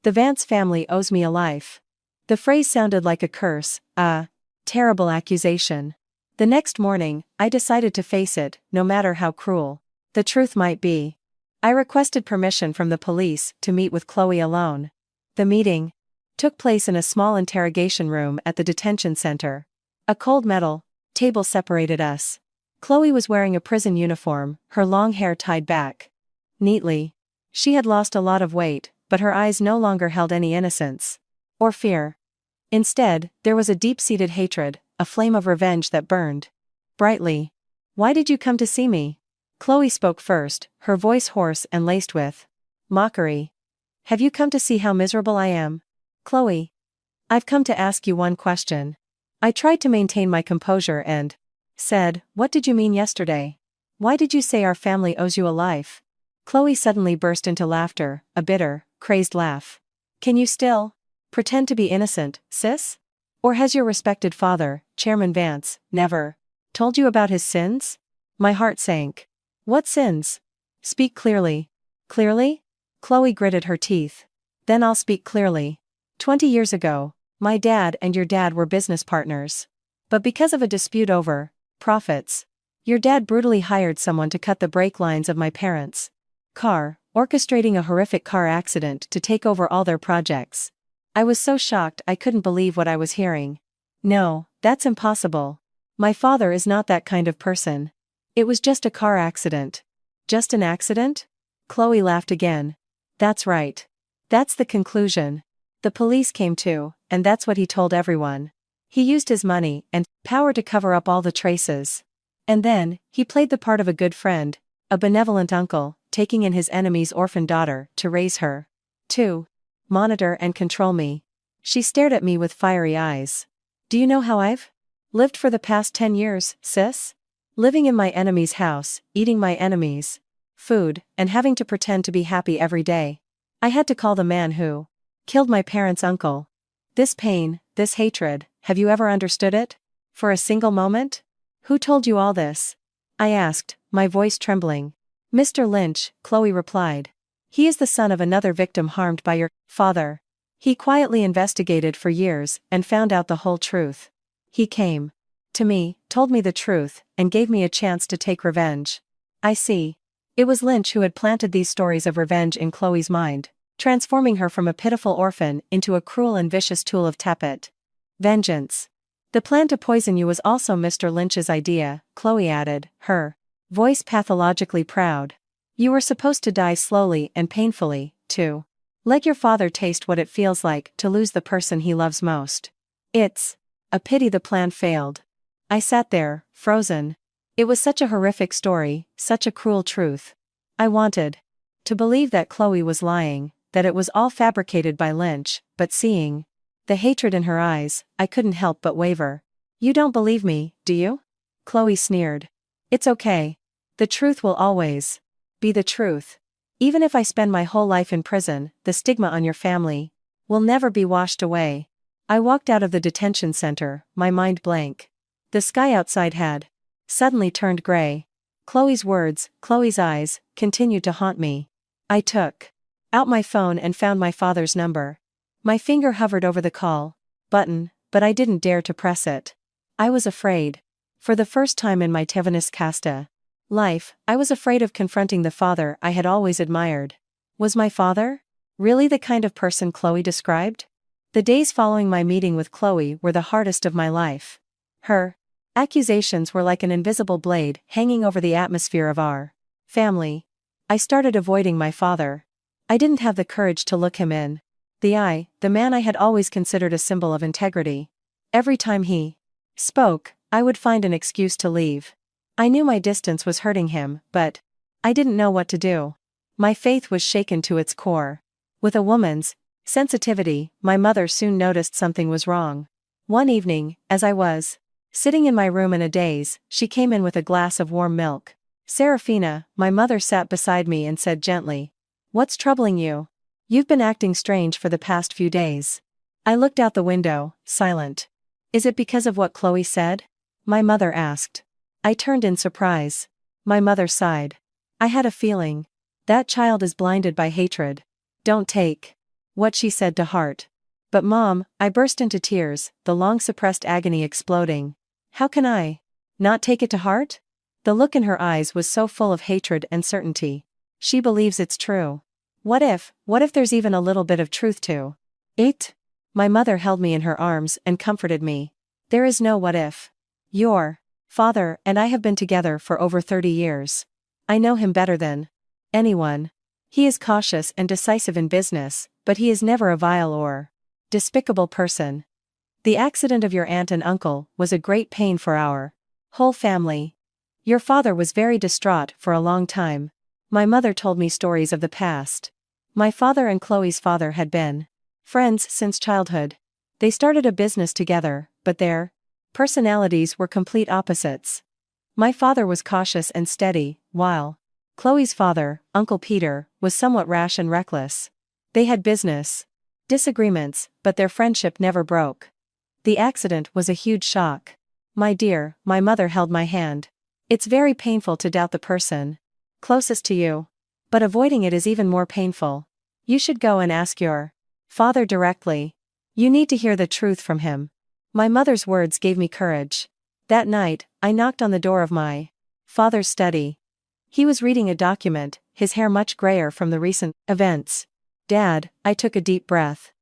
The Vance family owes me a life. The phrase sounded like a curse, a terrible accusation. The next morning, I decided to face it, no matter how cruel the truth might be. I requested permission from the police to meet with Chloe alone. The meeting took place in a small interrogation room at the detention center. A cold metal table separated us. Chloe was wearing a prison uniform, her long hair tied back neatly. She had lost a lot of weight, but her eyes no longer held any innocence or fear. Instead, there was a deep-seated hatred, a flame of revenge that burned brightly. "Why did you come to see me?" Chloe spoke first, her voice hoarse and laced with mockery. "Have you come to see how miserable I am?" "Chloe, I've come to ask you one question." I tried to maintain my composure and said, "What did you mean yesterday? Why did you say our family owes you a life?" Chloe suddenly burst into laughter, a bitter, crazed laugh. "Can you still pretend to be innocent, sis? Or has your respected father, Chairman Vance, never told you about his sins?" My heart sank. "What sins? Speak clearly." "Clearly?" Chloe gritted her teeth. "Then I'll speak clearly. 20 years ago, my dad and your dad were business partners. But because of a dispute over profits, your dad brutally hired someone to cut the brake lines of my parents' car, orchestrating a horrific car accident to take over all their projects. I was so shocked I couldn't believe what I was hearing. No, that's impossible. My father is not that kind of person. It was just a car accident." "Just an accident?" Chloe laughed again. "That's right. That's the conclusion. The police came too, and that's what he told everyone. He used his money and power to cover up all the traces. And then, he played the part of a good friend, a benevolent uncle, taking in his enemy's orphan daughter to raise her. To monitor and control me." She stared at me with fiery eyes. "Do you know how I've lived for the past 10 years, sis? Living in my enemy's house, eating my enemy's food, and having to pretend to be happy every day. I had to call the man who killed my parents' uncle. This pain, this hatred, have you ever understood it? For a single moment? Who told you all this?" I asked, my voice trembling. "Mr. Lynch," Chloe replied. "He is the son of another victim harmed by your father. He quietly investigated for years and found out the whole truth. He came to me, told me the truth, and gave me a chance to take revenge." "I see." It was Lynch who had planted these stories of revenge in Chloe's mind, transforming her from a pitiful orphan into a cruel and vicious tool of tepid vengeance. "The plan to poison you was also Mr. Lynch's idea," Chloe added, her voice pathologically proud. "You were supposed to die slowly and painfully, to let your father taste what it feels like to lose the person he loves most. It's a pity the plan failed." I sat there, frozen. It was such a horrific story, such a cruel truth. I wanted to believe that Chloe was lying, that it was all fabricated by Lynch, but seeing the hatred in her eyes, I couldn't help but waver. "You don't believe me, do you?" Chloe sneered. "It's okay. The truth will always be the truth. Even if I spend my whole life in prison, the stigma on your family will never be washed away." I walked out of the detention center, my mind blank. The sky outside had suddenly turned gray. Chloe's words, Chloe's eyes, continued to haunt me. I took out my phone and found my father's number. My finger hovered over the call button, but I didn't dare to press it. I was afraid. For the first time in my Tevenus Casta life, I was afraid of confronting the father I had always admired. Was my father really the kind of person Chloe described? The days following my meeting with Chloe were the hardest of my life. Her accusations were like an invisible blade hanging over the atmosphere of our family. I started avoiding my father. I didn't have the courage to look him in the eye, the man I had always considered a symbol of integrity. Every time he spoke, I would find an excuse to leave. I knew my distance was hurting him, but I didn't know what to do. My faith was shaken to its core. With a woman's sensitivity, my mother soon noticed something was wrong. One evening, as I was sitting in my room in a daze, she came in with a glass of warm milk. Serafina, my mother sat beside me and said gently. What's troubling you? You've been acting strange for the past few days. I looked out the window, silent. Is it because of what Chloe said? My mother asked. I turned in surprise. My mother sighed. I had a feeling. That child is blinded by hatred. Don't take what she said to heart. But Mom, I burst into tears, the long-suppressed agony exploding. How can I not take it to heart? The look in her eyes was so full of hatred and certainty. She believes it's true. What if there's even a little bit of truth to it? My mother held me in her arms and comforted me. There is no what if. Your father and I have been together for over 30 years. I know him better than anyone. He is cautious and decisive in business, but he is never a vile or despicable person. The accident of your aunt and uncle was a great pain for our whole family. Your father was very distraught for a long time. My mother told me stories of the past. My father and Chloe's father had been friends since childhood. They started a business together, but their personalities were complete opposites. My father was cautious and steady, while Chloe's father, Uncle Peter, was somewhat rash and reckless. They had business disagreements, but their friendship never broke. The accident was a huge shock. My dear, my mother held my hand. It's very painful to doubt the person closest to you. But avoiding it is even more painful. You should go and ask your father directly. You need to hear the truth from him. My mother's words gave me courage. That night, I knocked on the door of my father's study. He was reading a document, his hair much grayer from the recent events. Dad, I took a deep breath.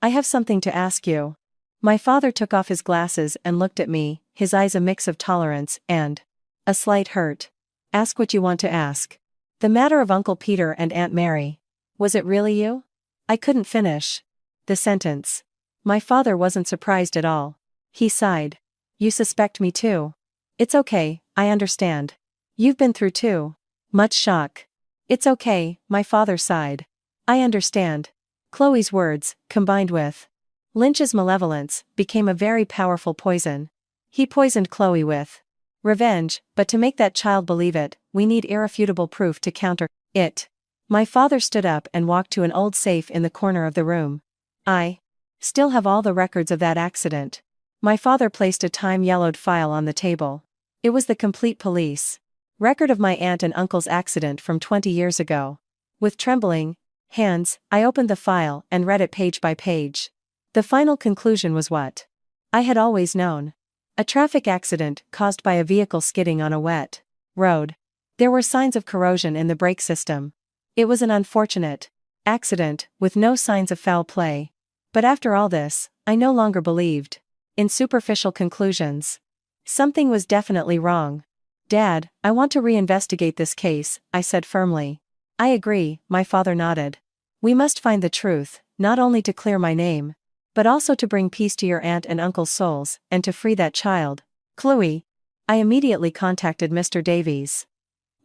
I have something to ask you. My father took off his glasses and looked at me, his eyes a mix of tolerance and a slight hurt. Ask what you want to ask. The matter of Uncle Peter and Aunt Mary. Was it really you? I couldn't finish the sentence. My father wasn't surprised at all. He sighed. You suspect me too. It's okay, I understand. You've been through too much shock. It's okay, my father sighed. I understand. Chloe's words, combined with Lynch's malevolence, became a very powerful poison. He poisoned Chloe with revenge, but to make that child believe it, we need irrefutable proof to counter it. My father stood up and walked to an old safe in the corner of the room. I still have all the records of that accident. My father placed a time-yellowed file on the table. It was the complete police record of my aunt and uncle's accident from 20 years ago. With trembling hands, I opened the file and read it page by page. The final conclusion was what I had always known. A traffic accident caused by a vehicle skidding on a wet road. There were signs of corrosion in the brake system. It was an unfortunate accident, with no signs of foul play. But after all this, I no longer believed in superficial conclusions. Something was definitely wrong. Dad, I want to reinvestigate this case, I said firmly. I agree, my father nodded. We must find the truth, not only to clear my name, but also to bring peace to your aunt and uncle's souls, and to free that child. Chloe. I immediately contacted Mr. Davies.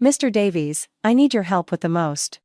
Mr. Davies, I need your help with the most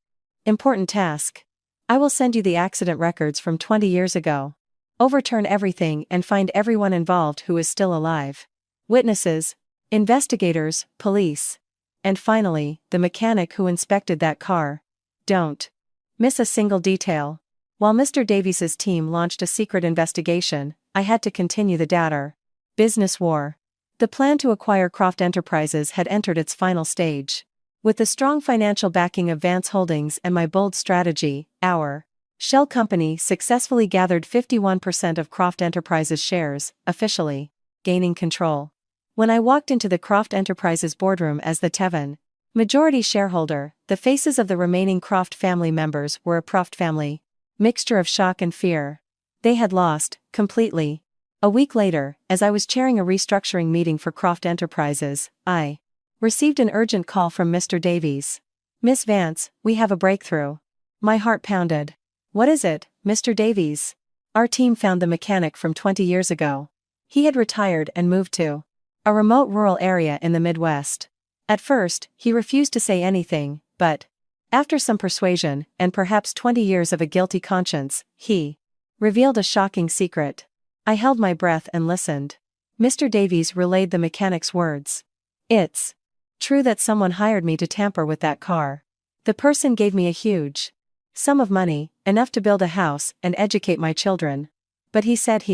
important task. I will send you the accident records from 20 years ago. Overturn everything and find everyone involved who is still alive. Witnesses, investigators, police. And finally, the mechanic who inspected that car. Don't miss a single detail. While Mr. Davies's team launched a secret investigation, I had to continue the Dowry business war. The plan to acquire Croft Enterprises had entered its final stage. With the strong financial backing of Vance Holdings and my bold strategy, our shell company successfully gathered 51% of Croft Enterprises shares, officially gaining control. When I walked into the Croft Enterprises boardroom as the Tevin majority shareholder, the faces of the remaining Croft family members were a Croft family mixture of shock and fear. They had lost, completely. A week later, as I was chairing a restructuring meeting for Croft Enterprises, I received an urgent call from Mr. Davies. Miss Vance, we have a breakthrough. My heart pounded. What is it, Mr. Davies? Our team found the mechanic from 20 years ago. He had retired and moved to a remote rural area in the Midwest. At first, he refused to say anything, but after some persuasion, and perhaps 20 years of a guilty conscience, he revealed a shocking secret. I held my breath and listened. Mr. Davies relayed the mechanic's words. It's True that someone hired me to tamper with that car. The person gave me a huge sum of money, enough to build a house and educate my children. But he said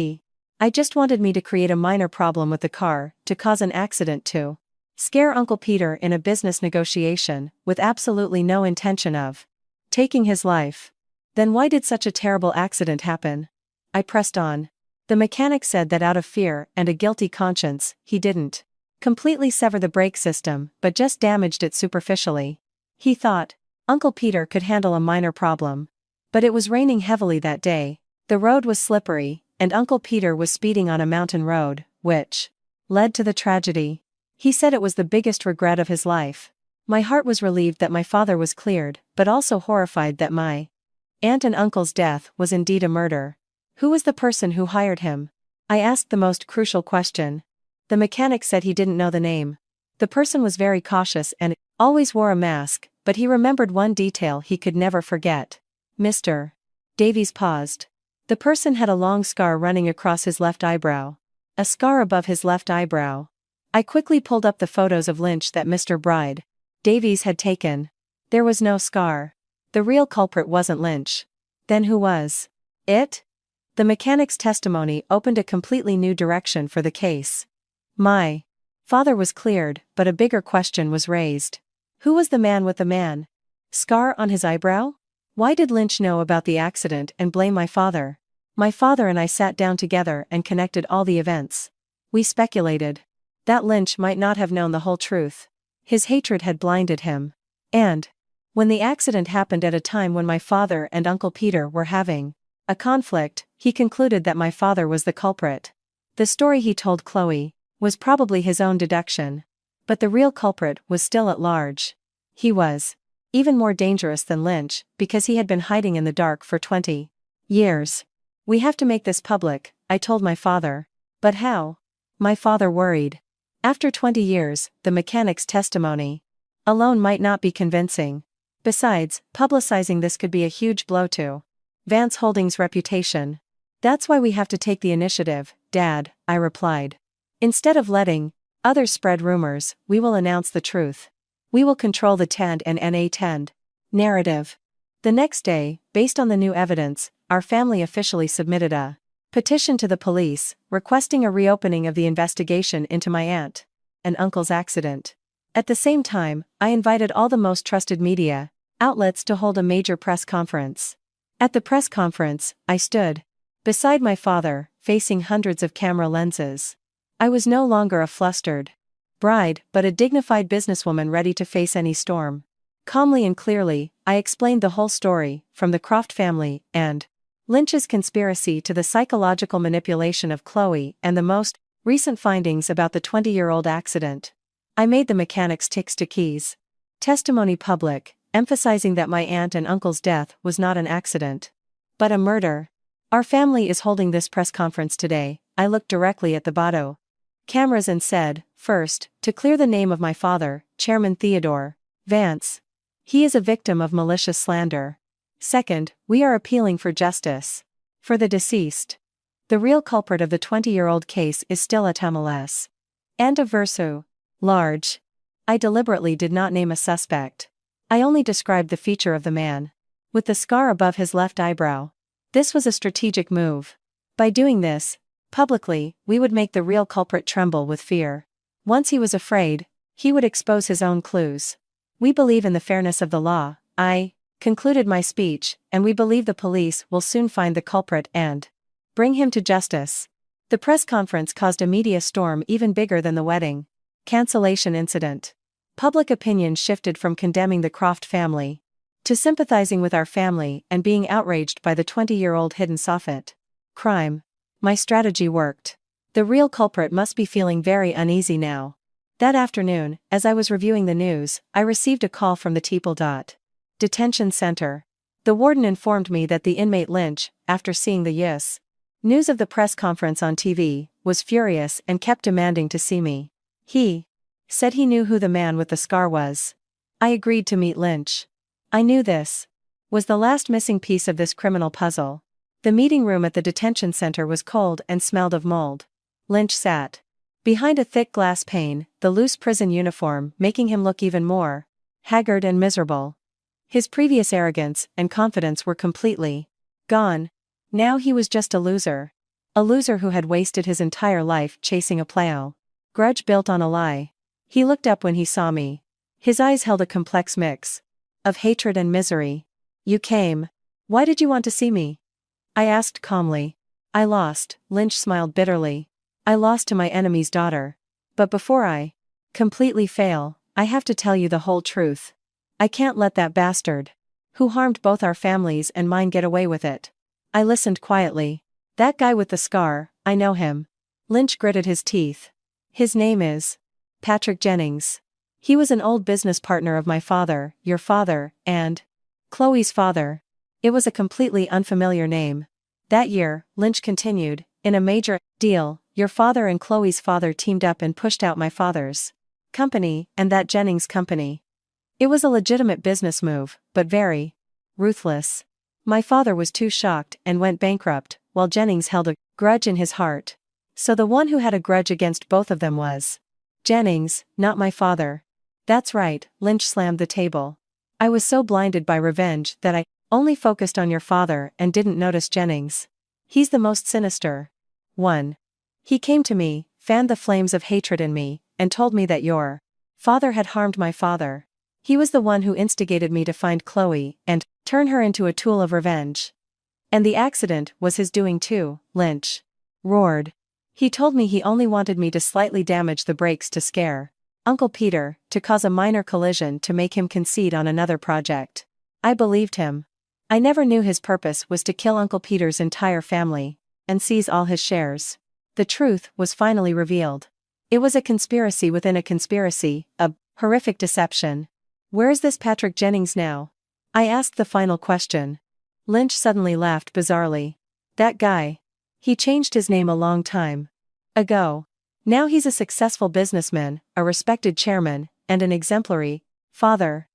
I just wanted me to create a minor problem with the car, to cause an accident to scare Uncle Peter in a business negotiation, with absolutely no intention of taking his life. Then why did such a terrible accident happen? I pressed on. The mechanic said that out of fear and a guilty conscience, he didn't completely sever the brake system, but just damaged it superficially. He thought Uncle Peter could handle a minor problem. But it was raining heavily that day, the road was slippery, and Uncle Peter was speeding on a mountain road, which led to the tragedy. He said it was the biggest regret of his life. My heart was relieved that my father was cleared, but also horrified that my aunt and uncle's death was indeed a murder. Who was the person who hired him? I asked the most crucial question. The mechanic said he didn't know the name. The person was very cautious and always wore a mask, but he remembered one detail he could never forget. Mr. Davies paused. The person had a long scar running across his left eyebrow. A scar above his left eyebrow. I quickly pulled up the photos of Lynch that Mr. Davies had taken. There was no scar. The real culprit wasn't Lynch. Then who was it? The mechanic's testimony opened a completely new direction for the case. My father was cleared, but a bigger question was raised. Who was the man with the scar on his eyebrow? Why did Lynch know about the accident and blame my father? My father and I sat down together and connected all the events. We speculated that Lynch might not have known the whole truth. His hatred had blinded him. And when the accident happened at a time when my father and Uncle Peter were having a conflict, he concluded that my father was the culprit. The story he told Chloe was probably his own deduction. But the real culprit was still at large. He was even more dangerous than Lynch, because he had been hiding in the dark for 20 years. We have to make this public, I told my father. But how? My father worried. After 20 years, the mechanic's testimony alone might not be convincing. Besides, publicizing this could be a huge blow to Vance Holdings' reputation. That's why we have to take the initiative, Dad, I replied. Instead of letting others spread rumors, we will announce the truth. We will control the TEND and NA-TEND narrative. The next day, based on the new evidence, our family officially submitted a petition to the police, requesting a reopening of the investigation into my aunt and uncle's accident. At the same time, I invited all the most trusted media outlets to hold a major press conference. At the press conference, I stood beside my father, facing hundreds of camera lenses. I was no longer a flustered bride, but a dignified businesswoman ready to face any storm. Calmly and clearly, I explained the whole story, from the Croft family and Lynch's conspiracy to the psychological manipulation of Chloe and the most recent findings about the 20-year-old accident. I made the mechanic's ticks to keys testimony public, emphasizing that my aunt and uncle's death was not an accident, but a murder. Our family is holding this press conference today. I looked directly at the bottom cameras and said, first, to clear the name of my father, Chairman Theodore Vance. He is a victim of malicious slander. Second, we are appealing for justice for the deceased. The real culprit of the 20-year-old case is still at MLS. And of verso. Large. I deliberately did not name a suspect. I only described the feature of the man with the scar above his left eyebrow. This was a strategic move. By doing this, publicly, we would make the real culprit tremble with fear. Once he was afraid, he would expose his own clues. We believe in the fairness of the law, I concluded my speech, and we believe the police will soon find the culprit and bring him to justice. The press conference caused a media storm even bigger than the wedding cancellation incident. Public opinion shifted from condemning the Croft family to sympathizing with our family and being outraged by the 20-year-old hidden soffit crime. My strategy worked. The real culprit must be feeling very uneasy now. That afternoon, as I was reviewing the news, I received a call from the Teeple Detention Center. The warden informed me that the inmate Lynch, after seeing the news of the press conference on TV, was furious and kept demanding to see me. He said he knew who the man with the scar was. I agreed to meet Lynch. I knew this was the last missing piece of this criminal puzzle. The meeting room at the detention center was cold and smelled of mold. Lynch sat Behind a thick glass pane, the loose prison uniform making him look even more haggard and miserable. His previous arrogance and confidence were completely gone. Now he was just a loser. A loser who had wasted his entire life chasing a grudge built on a lie. He looked up when he saw me. His eyes held a complex mix of hatred and misery. "You came. Why did you want to see me?" I asked calmly. "I lost," Lynch smiled bitterly. "I lost to my enemy's daughter. But before I completely fail, I have to tell you the whole truth. I can't let that bastard who harmed both our families and mine get away with it." I listened quietly. "That guy with the scar, I know him." Lynch gritted his teeth. "His name is Patrick Jennings. He was an old business partner of my father, your father, and Chloe's father." It was a completely unfamiliar name. "That year," Lynch continued, "in a major deal, your father and Chloe's father teamed up and pushed out my father's company and that Jennings company. It was a legitimate business move, but very ruthless. My father was too shocked and went bankrupt, while Jennings held a grudge in his heart. So the one who had a grudge against both of them was Jennings, not my father." "That's right," Lynch slammed the table. "I was so blinded by revenge that I only focused on your father and didn't notice Jennings. He's the most sinister one. He came to me, fanned the flames of hatred in me, and told me that your father had harmed my father. He was the one who instigated me to find Chloe and turn her into a tool of revenge. And the accident was his doing too," Lynch roared. "He told me he only wanted me to slightly damage the brakes to scare Uncle Peter, to cause a minor collision to make him concede on another project. I believed him. I never knew his purpose was to kill Uncle Peter's entire family and seize all his shares. The truth was finally revealed. It was a conspiracy within a conspiracy, a horrific deception." "Where is this Patrick Jennings now?" I asked the final question. Lynch suddenly laughed bizarrely. "That guy. He changed his name a long time ago. Now he's a successful businessman, a respected chairman, and an exemplary father."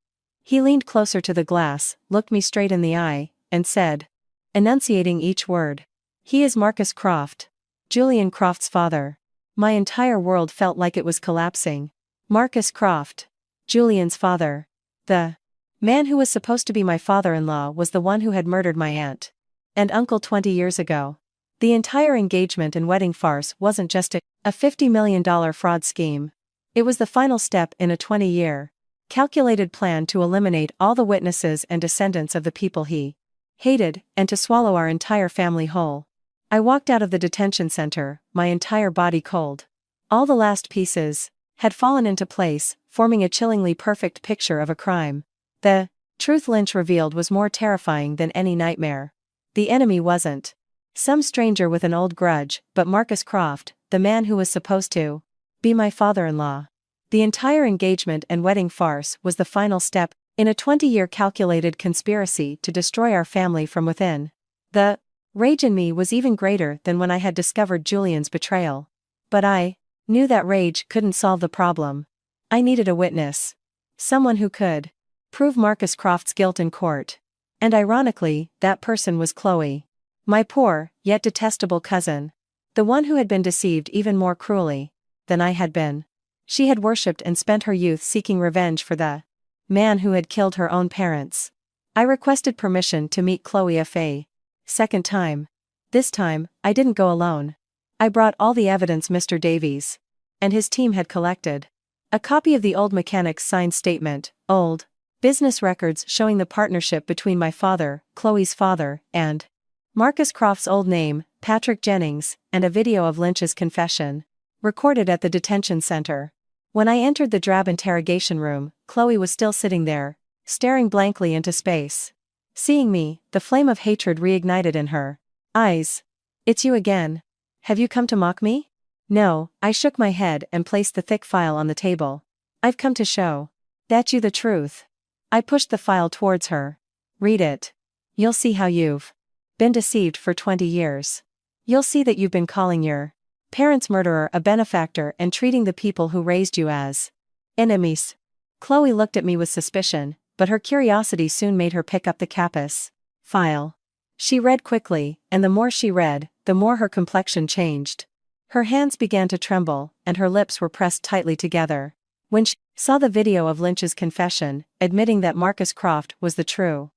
He leaned closer to the glass, looked me straight in the eye, and said, enunciating each word, "He is Marcus Croft. Julian Croft's father." My entire world felt like it was collapsing. Marcus Croft. Julian's father. The man who was supposed to be my father-in-law was the one who had murdered my aunt and uncle 20 years ago. The entire engagement and wedding farce wasn't just a $50 million fraud scheme. It was the final step in a 20-year, calculated plan to eliminate all the witnesses and descendants of the people he hated, and to swallow our entire family whole. I walked out of the detention center, my entire body cold. All the last pieces had fallen into place, forming a chillingly perfect picture of a crime. The truth Lynch revealed was more terrifying than any nightmare. The enemy wasn't some stranger with an old grudge, but Marcus Croft, the man who was supposed to be my father-in-law. The entire engagement and wedding farce was the final step in a 20-year calculated conspiracy to destroy our family from within. The rage in me was even greater than when I had discovered Julian's betrayal. But I knew that rage couldn't solve the problem. I needed a witness. Someone who could prove Marcus Croft's guilt in court. And ironically, that person was Chloe. My poor, yet detestable cousin. The one who had been deceived even more cruelly than I had been. She had worshipped and spent her youth seeking revenge for the man who had killed her own parents. I requested permission to meet Chloe a second time. This time, I didn't go alone. I brought all the evidence Mr. Davies and his team had collected. A copy of the old mechanic's signed statement, old business records showing the partnership between my father, Chloe's father, and Marcus Croft's old name, Patrick Jennings, and a video of Lynch's confession, recorded at the detention center. When I entered the drab interrogation room, Chloe was still sitting there, staring blankly into space. Seeing me, the flame of hatred reignited in her eyes. "It's you again. Have you come to mock me?" "No," I shook my head and placed the thick file on the table. "I've come to show that you the truth." I pushed the file towards her. "Read it. You'll see how you've been deceived for 20 years. You'll see that you've been calling your parents' murderer a benefactor and treating the people who raised you as enemies." Chloe looked at me with suspicion, but her curiosity soon made her pick up the Capus file. She read quickly, and the more she read, the more her complexion changed. Her hands began to tremble, and her lips were pressed tightly together. When she saw the video of Lynch's confession, admitting that Marcus Croft was the true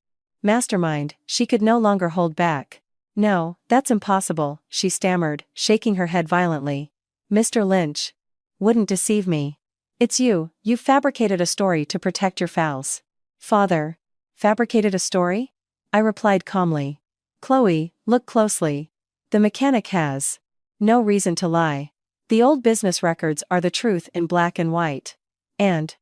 mastermind, she could no longer hold back. "No, that's impossible," she stammered, shaking her head violently. "Mr. Lynch wouldn't deceive me. It's you. You've fabricated a story to protect your fouls." "Father fabricated a story?" I replied calmly. "Chloe, look closely. The mechanic has no reason to lie. The old business records are the truth in black and white. And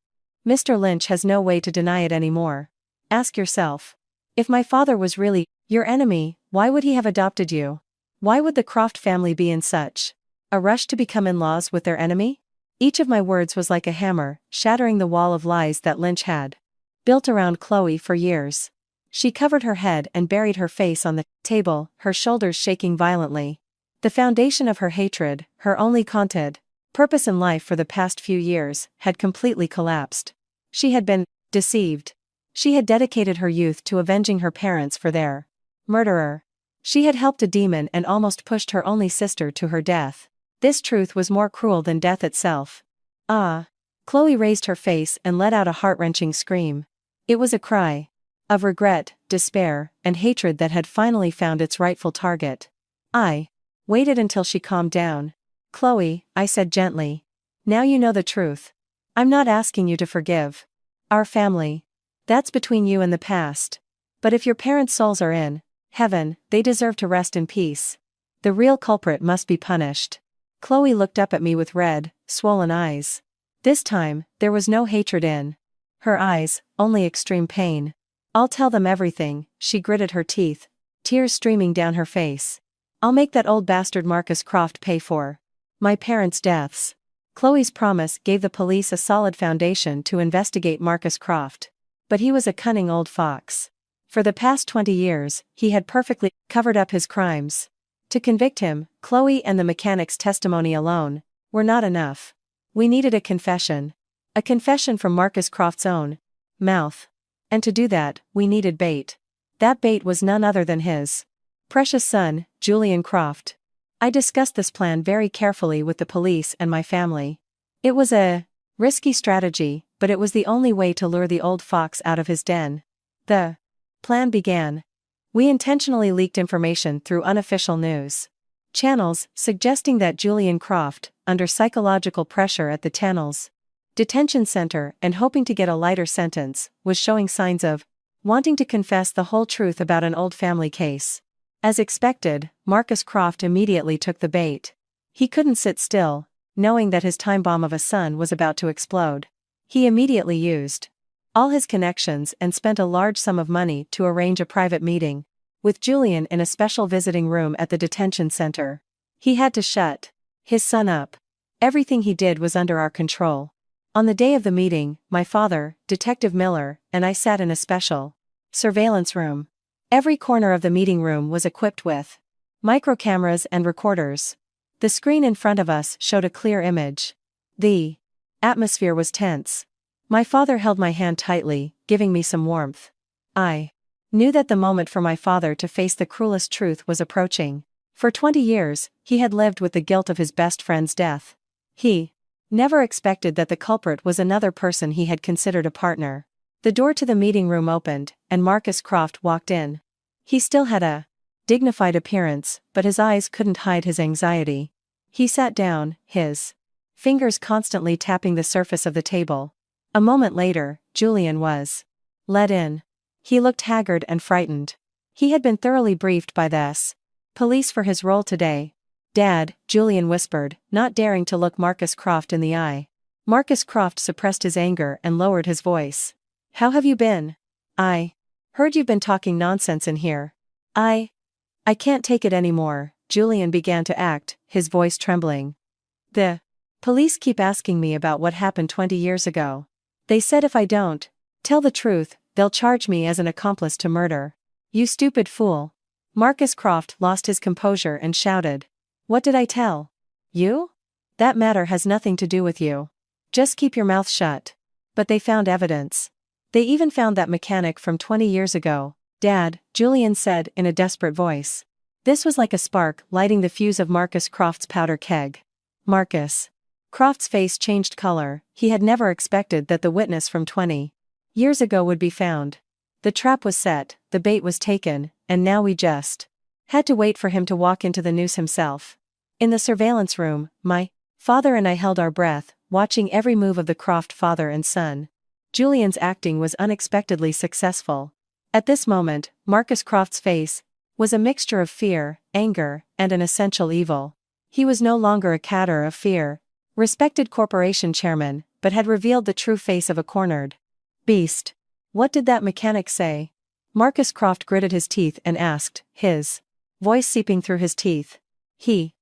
Mr. Lynch has no way to deny it anymore. Ask yourself. If my father was really your enemy, why would he have adopted you? Why would the Croft family be in such a rush to become in-laws with their enemy?" Each of my words was like a hammer, shattering the wall of lies that Lynch had built around Chloe for years. She covered her head and buried her face on the table, her shoulders shaking violently. The foundation of her hatred, her only content purpose in life for the past few years, had completely collapsed. She had been deceived. She had dedicated her youth to avenging her parents for their murderer. She had helped a demon and almost pushed her only sister to her death. This truth was more cruel than death itself. "Ah!" Chloe raised her face and let out a heart-wrenching scream. It was a cry of regret, despair, and hatred that had finally found its rightful target. I waited until she calmed down. "Chloe," I said gently. "Now you know the truth. I'm not asking you to forgive our family. That's between you and the past. But if your parents' souls are in heaven, they deserve to rest in peace. The real culprit must be punished." Chloe looked up at me with red, swollen eyes. This time, there was no hatred in her eyes, only extreme pain. "I'll tell them everything," she gritted her teeth, tears streaming down her face. "I'll make that old bastard Marcus Croft pay for my parents' deaths." Chloe's promise gave the police a solid foundation to investigate Marcus Croft. But he was a cunning old fox. For the past 20 years, he had perfectly covered up his crimes. To convict him, Chloe and the mechanic's testimony alone were not enough. We needed a confession. A confession from Marcus Croft's own mouth. And to do that, we needed bait. That bait was none other than his precious son, Julian Croft. I discussed this plan very carefully with the police and my family. It was a risky strategy, but it was the only way to lure the old fox out of his den. The plan began. We intentionally leaked information through unofficial news channels, suggesting that Julian Croft, under psychological pressure at the Tunnels detention center and hoping to get a lighter sentence, was showing signs of wanting to confess the whole truth about an old family case. As expected, Marcus Croft immediately took the bait. He couldn't sit still, knowing that his time bomb of a son was about to explode. He immediately used all his connections and spent a large sum of money to arrange a private meeting with Julian in a special visiting room at the detention center. He had to shut his son up. Everything he did was under our control. On the day of the meeting, my father, Detective Miller, and I sat in a special surveillance room. Every corner of the meeting room was equipped with microcameras and recorders. The screen in front of us showed a clear image. The atmosphere was tense. My father held my hand tightly, giving me some warmth. I knew that the moment for my father to face the cruelest truth was approaching. For 20 years, he had lived with the guilt of his best friend's death. He never expected that the culprit was another person he had considered a partner. The door to the meeting room opened, and Marcus Croft walked in. He still had a dignified appearance, but his eyes couldn't hide his anxiety. He sat down, his fingers constantly tapping the surface of the table. A moment later, Julian was let in. He looked haggard and frightened. He had been thoroughly briefed by the police for his role today. "Dad," Julian whispered, not daring to look Marcus Croft in the eye. Marcus Croft suppressed his anger and lowered his voice. "How have you been? I heard you've been talking nonsense in here. I can't take it anymore." Julian began to act, his voice trembling. "The police keep asking me about what happened 20 years ago. They said if I don't tell the truth, they'll charge me as an accomplice to murder." "You stupid fool." Marcus Croft lost his composure and shouted. "What did I tell you? That matter has nothing to do with you. Just keep your mouth shut." "But they found evidence. They even found that mechanic from 20 years ago, Dad," Julian said in a desperate voice. This was like a spark lighting the fuse of Marcus Croft's powder keg. Marcus Croft's face changed color. He had never expected that the witness from 20 years ago would be found. The trap was set, the bait was taken, and now we just had to wait for him to walk into the noose himself. In the surveillance room, my father and I held our breath, watching every move of the Croft father and son. Julian's acting was unexpectedly successful. At this moment, Marcus Croft's face was a mixture of fear, anger, and an essential evil. He was no longer a cadre of fear, respected corporation chairman, but had revealed the true face of a cornered beast. What did that mechanic say? Marcus Croft gritted his teeth and asked, his voice seeping through his teeth. He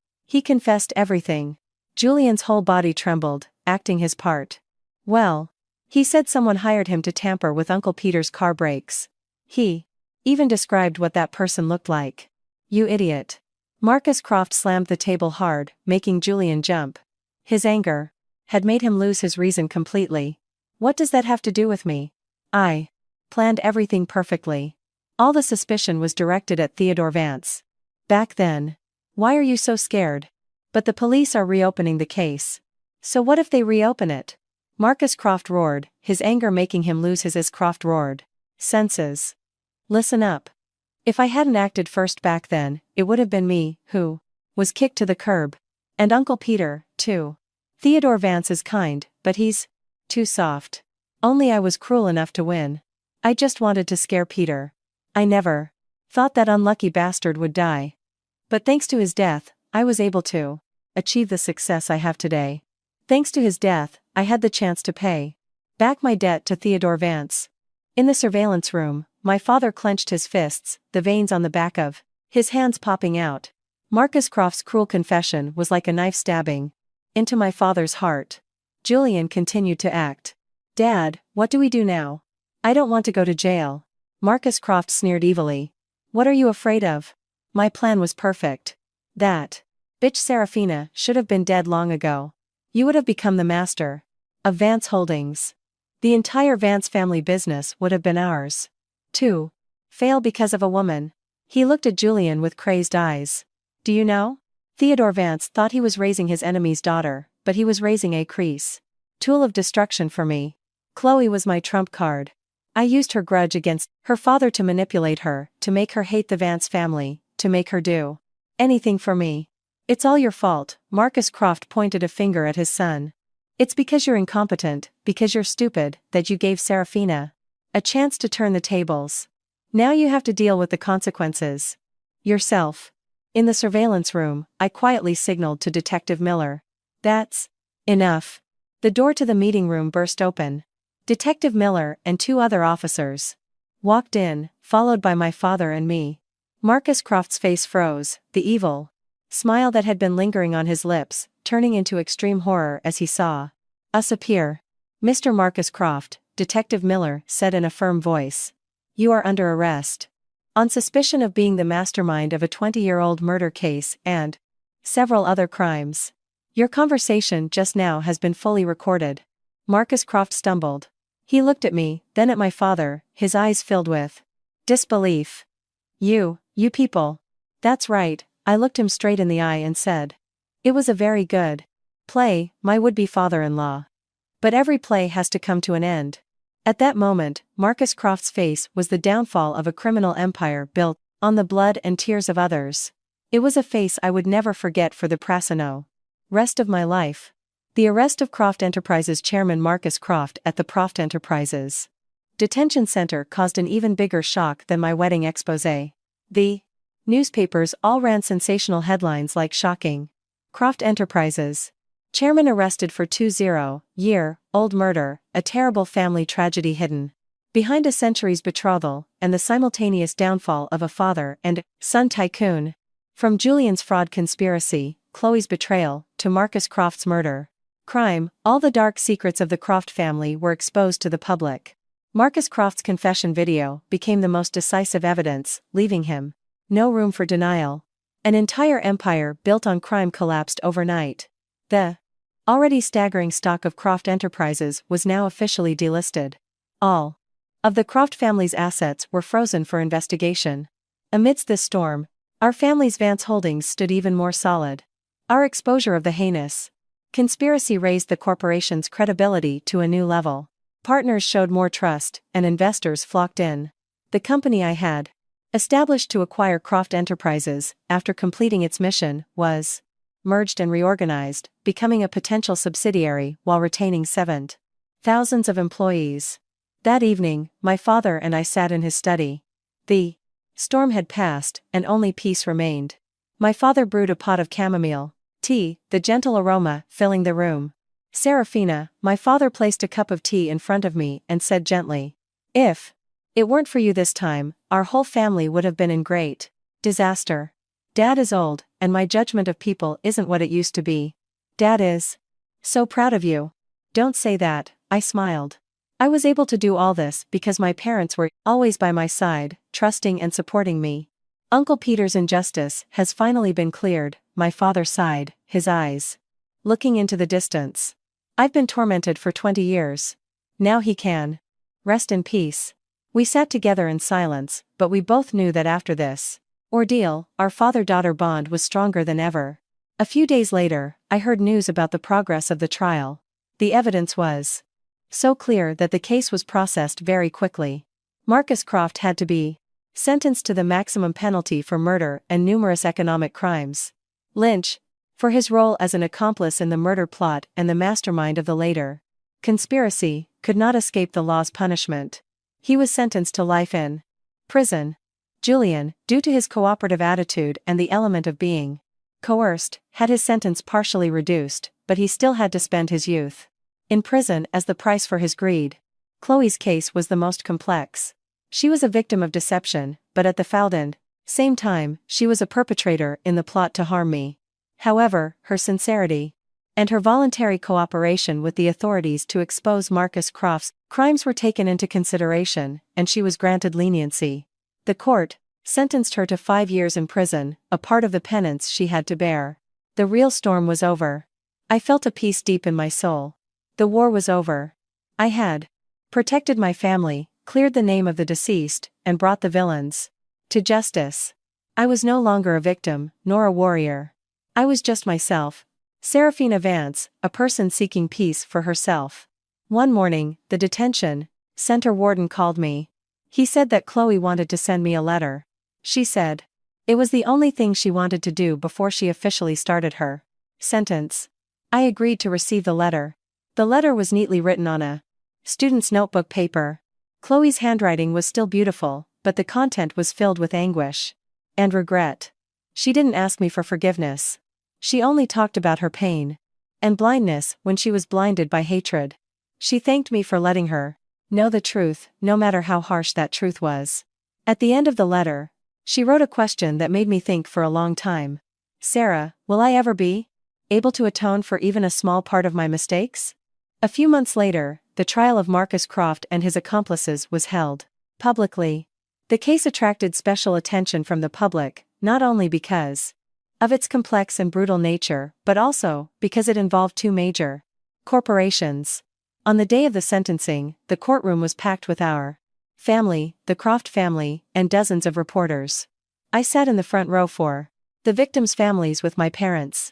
confessed everything. Julian's whole body trembled, acting his part. Well, he said someone hired him to tamper with Uncle Peter's car brakes. He even described what that person looked like. You idiot. Marcus Croft slammed the table hard, making Julian jump. His anger had made him lose his reason completely. What does that have to do with me? I planned everything perfectly. All the suspicion was directed at Theodore Vance. Back then. Why are you so scared? But the police are reopening the case. So what if they reopen it? Marcus Croft roared, his anger making him lose his Croft roared senses. Listen up. If I hadn't acted first back then, it would have been me who was kicked to the curb. And Uncle Peter, too. Theodore Vance is kind, but he's too soft. Only I was cruel enough to win. I just wanted to scare Peter. I never thought that unlucky bastard would die. But thanks to his death, I was able to achieve the success I have today. Thanks to his death, I had the chance to pay back my debt to Theodore Vance. In the surveillance room, my father clenched his fists, the veins on the back of his hands popping out. Marcus Croft's cruel confession was like a knife stabbing into my father's heart. Julian continued to act. Dad, what do we do now? I don't want to go to jail. Marcus Croft sneered evilly. What are you afraid of? My plan was perfect. That bitch Serafina should have been dead long ago. You would have become the master of Vance Holdings. The entire Vance family business would have been ours. 2. Fail because of a woman. He looked at Julian with crazed eyes. Do you know? Theodore Vance thought he was raising his enemy's daughter, but he was raising a crease tool of destruction for me. Chloe was my trump card. I used her grudge against her father to manipulate her, to make her hate the Vance family, to make her do anything for me. It's all your fault. Marcus Croft pointed a finger at his son. It's because you're incompetent, because you're stupid, that you gave Serafina a chance to turn the tables. Now you have to deal with the consequences yourself. In the surveillance room, I quietly signaled to Detective Miller. That's enough. The door to the meeting room burst open. Detective Miller and 2 other officers walked in, followed by my father and me. Marcus Croft's face froze, the evil smile that had been lingering on his lips, turning into extreme horror as he saw us appear. Mr. Marcus Croft, Detective Miller said in a firm voice. You are under arrest. On suspicion of being the mastermind of a 20-year-old murder case and several other crimes. Your conversation just now has been fully recorded. Marcus Croft stumbled. He looked at me, then at my father, his eyes filled with disbelief. You people. That's right, I looked him straight in the eye and said. It was a very good play, my would-be father-in-law. But every play has to come to an end. At that moment, Marcus Croft's face was the downfall of a criminal empire built on the blood and tears of others. It was a face I would never forget for the Prasino rest of my life. The arrest of Croft Enterprises chairman Marcus Croft at the Croft Enterprises detention center caused an even bigger shock than my wedding exposé. The newspapers all ran sensational headlines like shocking. Croft Enterprises chairman arrested for 20-year-old murder, a terrible family tragedy hidden behind a century's betrothal, and the simultaneous downfall of a father and son tycoon. From Julian's fraud conspiracy, Chloe's betrayal, to Marcus Croft's murder crime, all the dark secrets of the Croft family were exposed to the public. Marcus Croft's confession video became the most decisive evidence, leaving him no room for denial. An entire empire built on crime collapsed overnight. The already staggering stock of Croft Enterprises was now officially delisted. All of the Croft family's assets were frozen for investigation. Amidst this storm, Our family's Vance holdings stood even more solid. Our exposure of the heinous conspiracy raised the corporation's credibility to a new level. Partners showed more trust, and investors flocked in. The company I had established to acquire Croft Enterprises, after completing its mission, was merged and reorganized, becoming a potential subsidiary while retaining thousands of employees. That evening, my father and I sat in his study. The storm had passed, and only peace remained. My father brewed a pot of chamomile tea, the gentle aroma filling the room. Serafina, my father placed a cup of tea in front of me and said gently, "If it weren't for you this time, our whole family would have been in great disaster. Dad is old, and my judgment of people isn't what it used to be." "Dad is so proud of you." "Don't say that," I smiled. I was able to do all this because my parents were always by my side, trusting and supporting me. "Uncle Peter's injustice has finally been cleared," my father sighed, his eyes looking into the distance. "I've been tormented for 20 years. Now he can rest in peace." We sat together in silence, but we both knew that after this ordeal, our father-daughter bond was stronger than ever. A few days later, I heard news about the progress of the trial. The evidence was so clear that the case was processed very quickly. Marcus Croft had to be sentenced to the maximum penalty for murder and numerous economic crimes. Lynch, for his role as an accomplice in the murder plot and the mastermind of the later conspiracy, could not escape the law's punishment. He was sentenced to life in prison. Julian, due to his cooperative attitude and the element of being coerced, had his sentence partially reduced, but he still had to spend his youth in prison as the price for his greed. Chloe's case was the most complex. She was a victim of deception, but at the same time, she was a perpetrator in the plot to harm me. However, her sincerity and her voluntary cooperation with the authorities to expose Marcus Croft's crimes were taken into consideration, and she was granted leniency. The court sentenced her to 5 years in prison, a part of the penance she had to bear. The real storm was over. I felt a peace deep in my soul. The war was over. I had protected my family, cleared the name of the deceased, and brought the villains to justice. I was no longer a victim, nor a warrior. I was just myself, Serafina Vance, a person seeking peace for herself. One morning, the detention center warden called me. He said that Chloe wanted to send me a letter. She said it was the only thing she wanted to do before she officially started her sentence. I agreed to receive the letter. The letter was neatly written on a student's notebook paper. Chloe's handwriting was still beautiful, but the content was filled with anguish and regret. She didn't ask me for forgiveness. She only talked about her pain and blindness when she was blinded by hatred. She thanked me for letting her know the truth, no matter how harsh that truth was. At the end of the letter, she wrote a question that made me think for a long time. "Sarah, will I ever be able to atone for even a small part of my mistakes?" A few months later, the trial of Marcus Croft and his accomplices was held publicly. The case attracted special attention from the public, not only because of its complex and brutal nature, but also because it involved two major corporations. On the day of the sentencing, the courtroom was packed with our family, the Croft family, and dozens of reporters. I sat in the front row for the victims' families with my parents.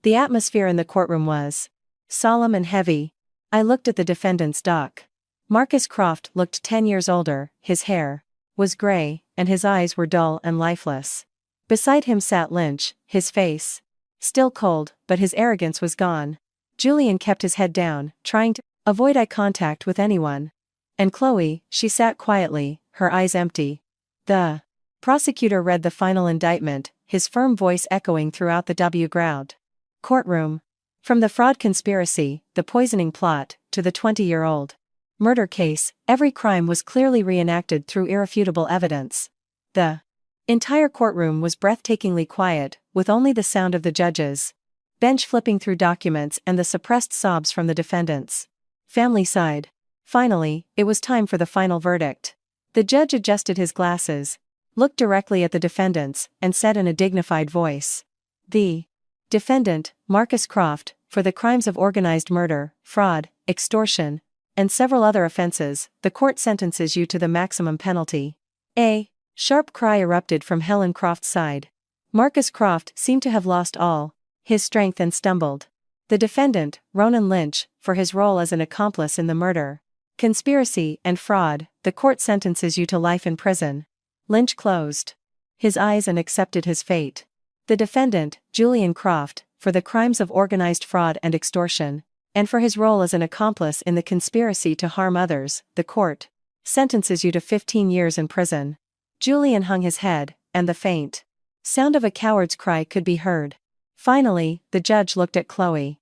The atmosphere in the courtroom was solemn and heavy. I looked at the defendant's dock. Marcus Croft looked 10 years older, his hair was gray, and his eyes were dull and lifeless. Beside him sat Lynch, his face still cold, but his arrogance was gone. Julian kept his head down, trying to avoid eye contact with anyone. And Chloe, she sat quietly, her eyes empty. The prosecutor read the final indictment, his firm voice echoing throughout the crowd courtroom. From the fraud conspiracy, the poisoning plot, to the 20-year-old murder case, every crime was clearly reenacted through irrefutable evidence. The entire courtroom was breathtakingly quiet, with only the sound of the judge's bench flipping through documents and the suppressed sobs from the defendants' family side. Finally, it was time for the final verdict. The judge adjusted his glasses, looked directly at the defendants, and said in a dignified voice, "The defendant, Marcus Croft, for the crimes of organized murder, fraud, extortion, and several other offenses, the court sentences you to the maximum penalty." A sharp cry erupted from Helen Croft's side. Marcus Croft seemed to have lost all his strength and stumbled. The defendant, Ronan Lynch, for his role as an accomplice in the murder, conspiracy, and fraud, the court sentences you to life in prison. Lynch closed his eyes and accepted his fate. The defendant, Julian Croft, for the crimes of organized fraud and extortion, and for his role as an accomplice in the conspiracy to harm others, the court sentences you to 15 years in prison. Julian hung his head, and the faint sound of a coward's cry could be heard. Finally, the judge looked at Chloe.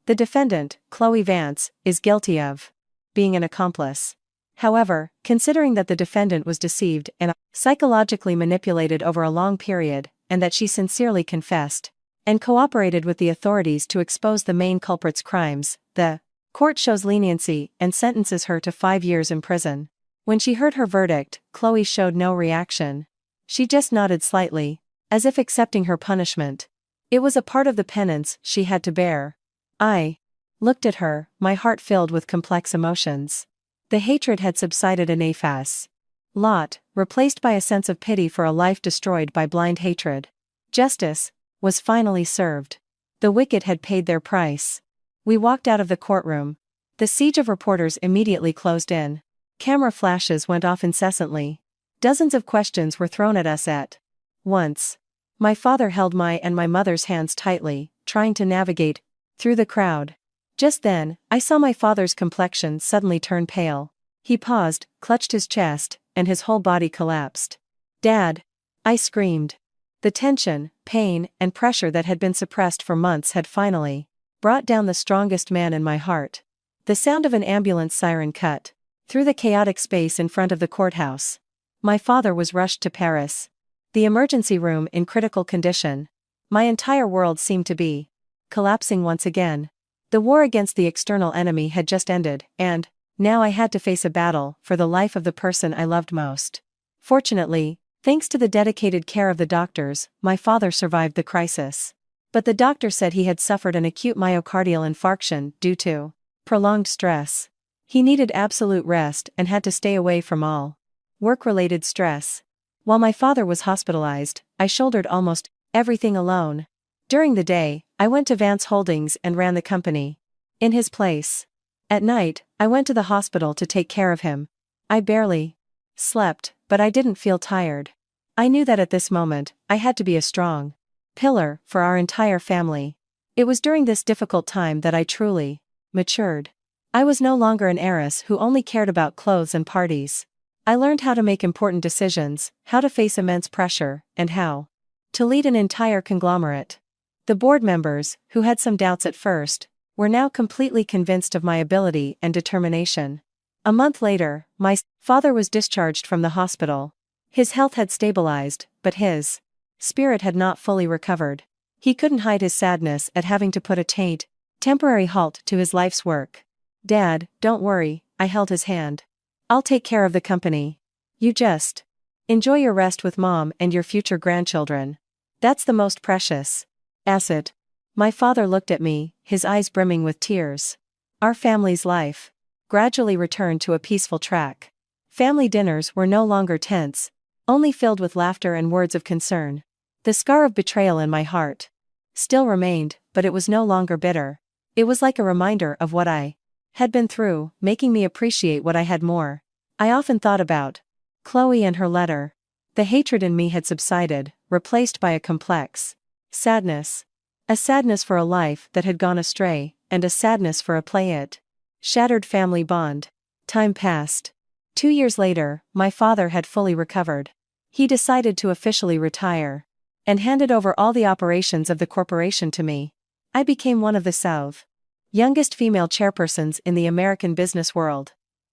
The defendant, Chloe Vance, is guilty of being an accomplice. However, considering that the defendant was deceived and psychologically manipulated over a long period, and that she sincerely confessed and cooperated with the authorities to expose the main culprit's crimes, the court shows leniency and sentences her to 5 years in prison. When she heard her verdict, Chloe showed no reaction. She just nodded slightly, as if accepting her punishment. It was a part of the penance she had to bear. I looked at her, my heart filled with complex emotions. The hatred had subsided in Aphas lot, replaced by a sense of pity for a life destroyed by blind hatred. Justice was finally served. The wicked had paid their price. We walked out of the courtroom. The siege of reporters immediately closed in. Camera flashes went off incessantly. Dozens of questions were thrown at us at once. My father held my and my mother's hands tightly, trying to navigate through the crowd. Just then, I saw my father's complexion suddenly turn pale. He paused, clutched his chest, and his whole body collapsed. "Dad!" I screamed. The tension, pain, and pressure that had been suppressed for months had finally brought down the strongest man in my heart. The sound of an ambulance siren cut through the chaotic space in front of the courthouse. My father was rushed to Paris, the emergency room in critical condition. My entire world seemed to be collapsing once again. The war against the external enemy had just ended, and now I had to face a battle for the life of the person I loved most. Fortunately, thanks to the dedicated care of the doctors, my father survived the crisis. But the doctor said he had suffered an acute myocardial infarction due to prolonged stress. He needed absolute rest and had to stay away from all work-related stress. While my father was hospitalized, I shouldered almost everything alone. During the day, I went to Vance Holdings and ran the company in his place. At night, I went to the hospital to take care of him. I barely slept, but I didn't feel tired. I knew that at this moment, I had to be a strong pillar for our entire family. It was during this difficult time that I truly matured. I was no longer an heiress who only cared about clothes and parties. I learned how to make important decisions, how to face immense pressure, and how to lead an entire conglomerate. The board members, who had some doubts at first, were now completely convinced of my ability and determination. A month later, my father was discharged from the hospital. His health had stabilized, but his spirit had not fully recovered. He couldn't hide his sadness at having to put a temporary halt to his life's work. "Dad, don't worry," I held his hand. "I'll take care of the company. You just enjoy your rest with Mom and your future grandchildren. That's the most precious asset." My father looked at me, his eyes brimming with tears. Our family's life gradually returned to a peaceful track. Family dinners were no longer tense, only filled with laughter and words of concern. The scar of betrayal in my heart still remained, but it was no longer bitter. It was like a reminder of what I had been through, making me appreciate what I had more. I often thought about Chloe and her letter. The hatred in me had subsided, replaced by a complex sadness. A sadness for a life that had gone astray, and a sadness for a shattered family bond. Time passed. 2 years later, my father had fully recovered. He decided to officially retire and handed over all the operations of the corporation to me. I became one of the youngest female chairpersons in the American business world.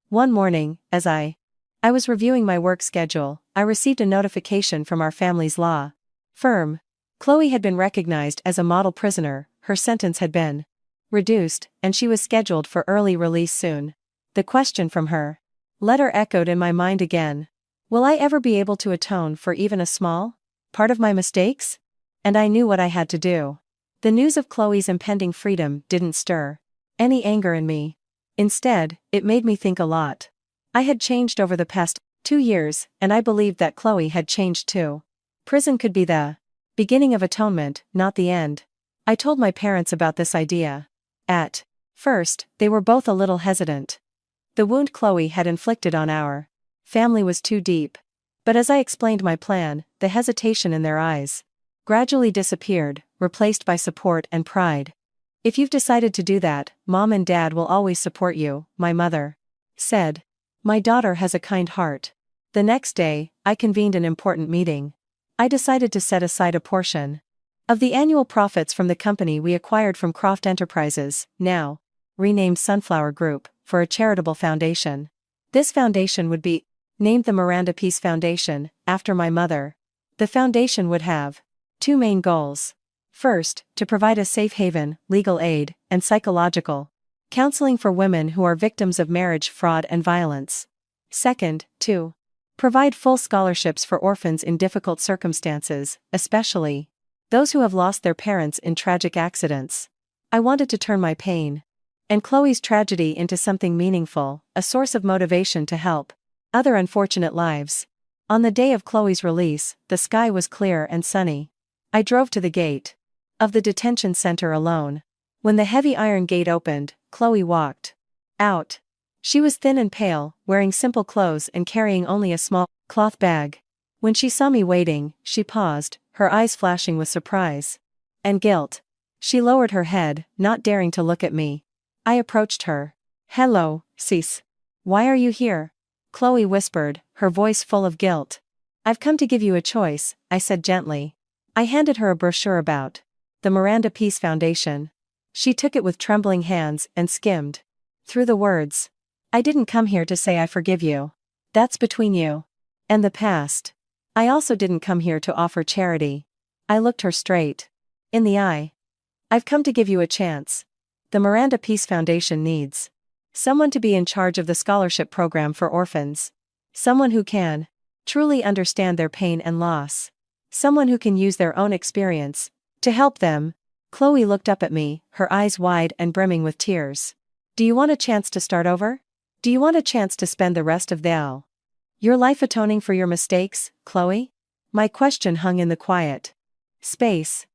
One morning, as I was reviewing my work schedule, I received a notification from our family's law firm. Chloe had been recognized as a model prisoner, her sentence had been reduced, and she was scheduled for early release soon. The question from her letter echoed in my mind again. Will I ever be able to atone for even a small part of my mistakes? And I knew what I had to do. The news of Chloe's impending freedom didn't stir any anger in me. Instead, it made me think a lot. I had changed over the past 2 years, and I believed that Chloe had changed too. Prison could be the Beginning of atonement, not the end. I told my parents about this idea. At first, they were both a little hesitant. The wound Chloe had inflicted on our family was too deep. But as I explained my plan, the hesitation in their eyes gradually disappeared, replaced by support and pride. "If you've decided to do that, Mom and Dad will always support you," my mother said. "My daughter has a kind heart." The next day, I convened an important meeting. I decided to set aside a portion of the annual profits from the company we acquired from Croft Enterprises, now renamed Sunflower Group, for a charitable foundation. This foundation would be named the Miranda Peace Foundation, after my mother. The foundation would have two main goals. First, to provide a safe haven, legal aid, and psychological counseling for women who are victims of marriage fraud and violence. Second, to provide full scholarships for orphans in difficult circumstances, especially those who have lost their parents in tragic accidents. I wanted to turn my pain and Chloe's tragedy into something meaningful, a source of motivation to help other unfortunate lives. On the day of Chloe's release, the sky was clear and sunny. I drove to the gate of the detention center alone. When the heavy iron gate opened, Chloe walked out. She was thin and pale, wearing simple clothes and carrying only a small cloth bag. When she saw me waiting, she paused, her eyes flashing with surprise and guilt. She lowered her head, not daring to look at me. I approached her. "Hello, sis. Why are you here?" Chloe whispered, her voice full of guilt. "I've come to give you a choice," I said gently. I handed her a brochure about the Miranda Peace Foundation. She took it with trembling hands and skimmed through the words. "I didn't come here to say I forgive you. That's between you and the past. I also didn't come here to offer charity." I looked her straight in the eye. "I've come to give you a chance. The Miranda Peace Foundation needs someone to be in charge of the scholarship program for orphans. Someone who can truly understand their pain and loss. Someone who can use their own experience to help them." Chloe looked up at me, her eyes wide and brimming with tears. "Do you want a chance to start over? Do you want a chance to spend the rest of your life atoning for your mistakes, Chloe?" My question hung in the quiet space.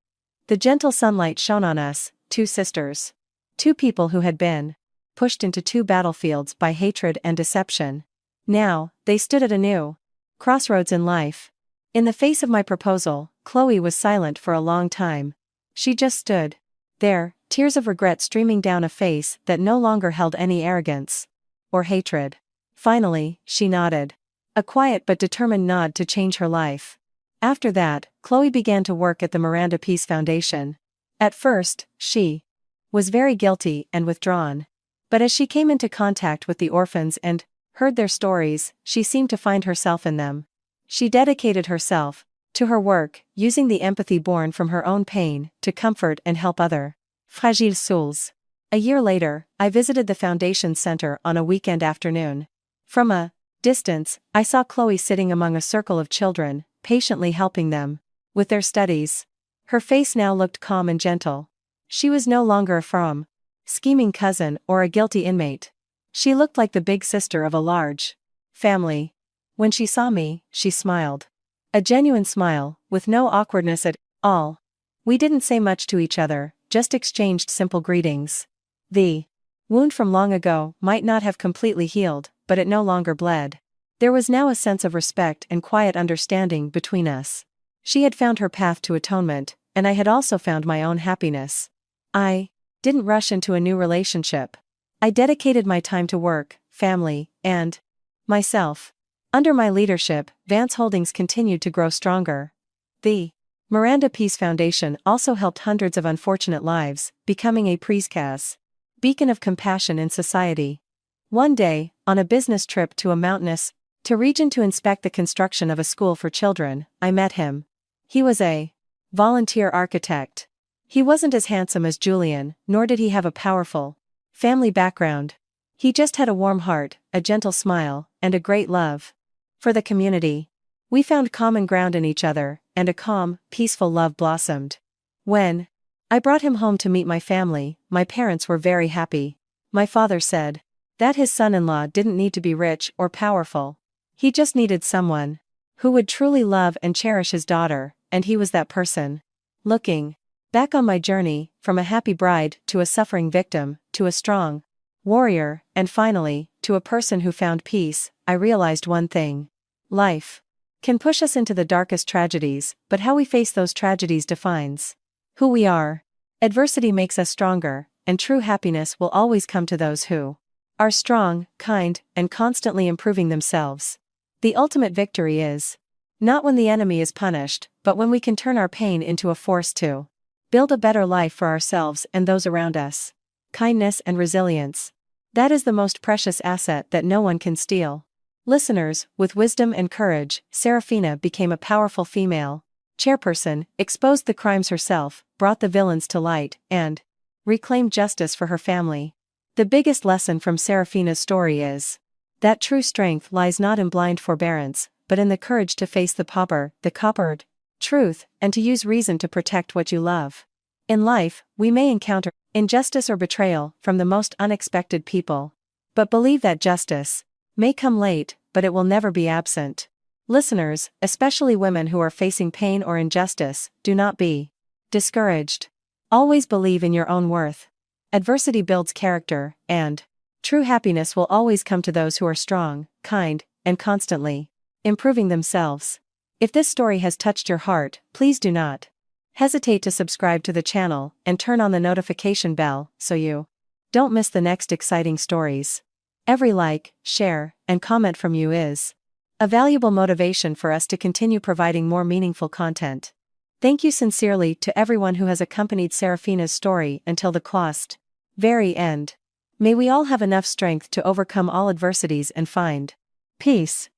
The gentle sunlight shone on us, two sisters. Two people who had been pushed into two battlefields by hatred and deception. Now, they stood at a new crossroads in life. In the face of my proposal, Chloe was silent for a long time. She just stood there, tears of regret streaming down a face that no longer held any arrogance or hatred. Finally, she nodded. A quiet but determined nod to change her life. After that, Chloe began to work at the Miranda Peace Foundation. At first, she was very guilty and withdrawn. But as she came into contact with the orphans and heard their stories, she seemed to find herself in them. She dedicated herself to her work, using the empathy born from her own pain to comfort and help other fragile souls. A year later, I visited the foundation center on a weekend afternoon. From a distance, I saw Chloe sitting among a circle of children, patiently helping them with their studies. Her face now looked calm and gentle. She was no longer a scheming cousin or a guilty inmate. She looked like the big sister of a large family. When she saw me, she smiled. A genuine smile, with no awkwardness at all. We didn't say much to each other, just exchanged simple greetings. The wound from long ago might not have completely healed, but it no longer bled. There was now a sense of respect and quiet understanding between us. She had found her path to atonement, and I had also found my own happiness. I didn't rush into a new relationship. I dedicated my time to work, family, and myself. Under my leadership, Vance Holdings continued to grow stronger. The Miranda Peace Foundation also helped hundreds of unfortunate lives, becoming a précieux beacon of compassion in society. One day, on a business trip to a mountainous region to inspect the construction of a school for children, I met him. He was a volunteer architect. He wasn't as handsome as Julian, nor did he have a powerful family background. He just had a warm heart, a gentle smile, and a great love for the community. We found common ground in each other, and a calm, peaceful love blossomed. When I brought him home to meet my family, my parents were very happy. My father said that his son-in-law didn't need to be rich or powerful. He just needed someone who would truly love and cherish his daughter, and he was that person. Looking back on my journey, from a happy bride to a suffering victim, to a strong warrior, and finally, to a person who found peace, I realized one thing. Life can push us into the darkest tragedies, but how we face those tragedies defines who we are. Adversity makes us stronger, and true happiness will always come to those who are strong, kind, and constantly improving themselves. The ultimate victory is not when the enemy is punished, but when we can turn our pain into a force to build a better life for ourselves and those around us. Kindness and resilience. That is the most precious asset that no one can steal. Listeners, with wisdom and courage, Serafina became a powerful female chairperson, exposed the crimes herself, brought the villains to light, and reclaimed justice for her family. The biggest lesson from Serafina's story is that true strength lies not in blind forbearance, but in the courage to face the coppered truth, and to use reason to protect what you love. In life, we may encounter injustice or betrayal from the most unexpected people. But believe that justice may come late, but it will never be absent. Listeners, especially women who are facing pain or injustice, do not be discouraged. Always believe in your own worth. Adversity builds character, and true happiness will always come to those who are strong, kind, and constantly improving themselves. If this story has touched your heart, please do not hesitate to subscribe to the channel and turn on the notification bell so you don't miss the next exciting stories. Every like, share, and comment from you is a valuable motivation for us to continue providing more meaningful content. Thank you sincerely to everyone who has accompanied Serafina's story until the very end. May we all have enough strength to overcome all adversities and find peace.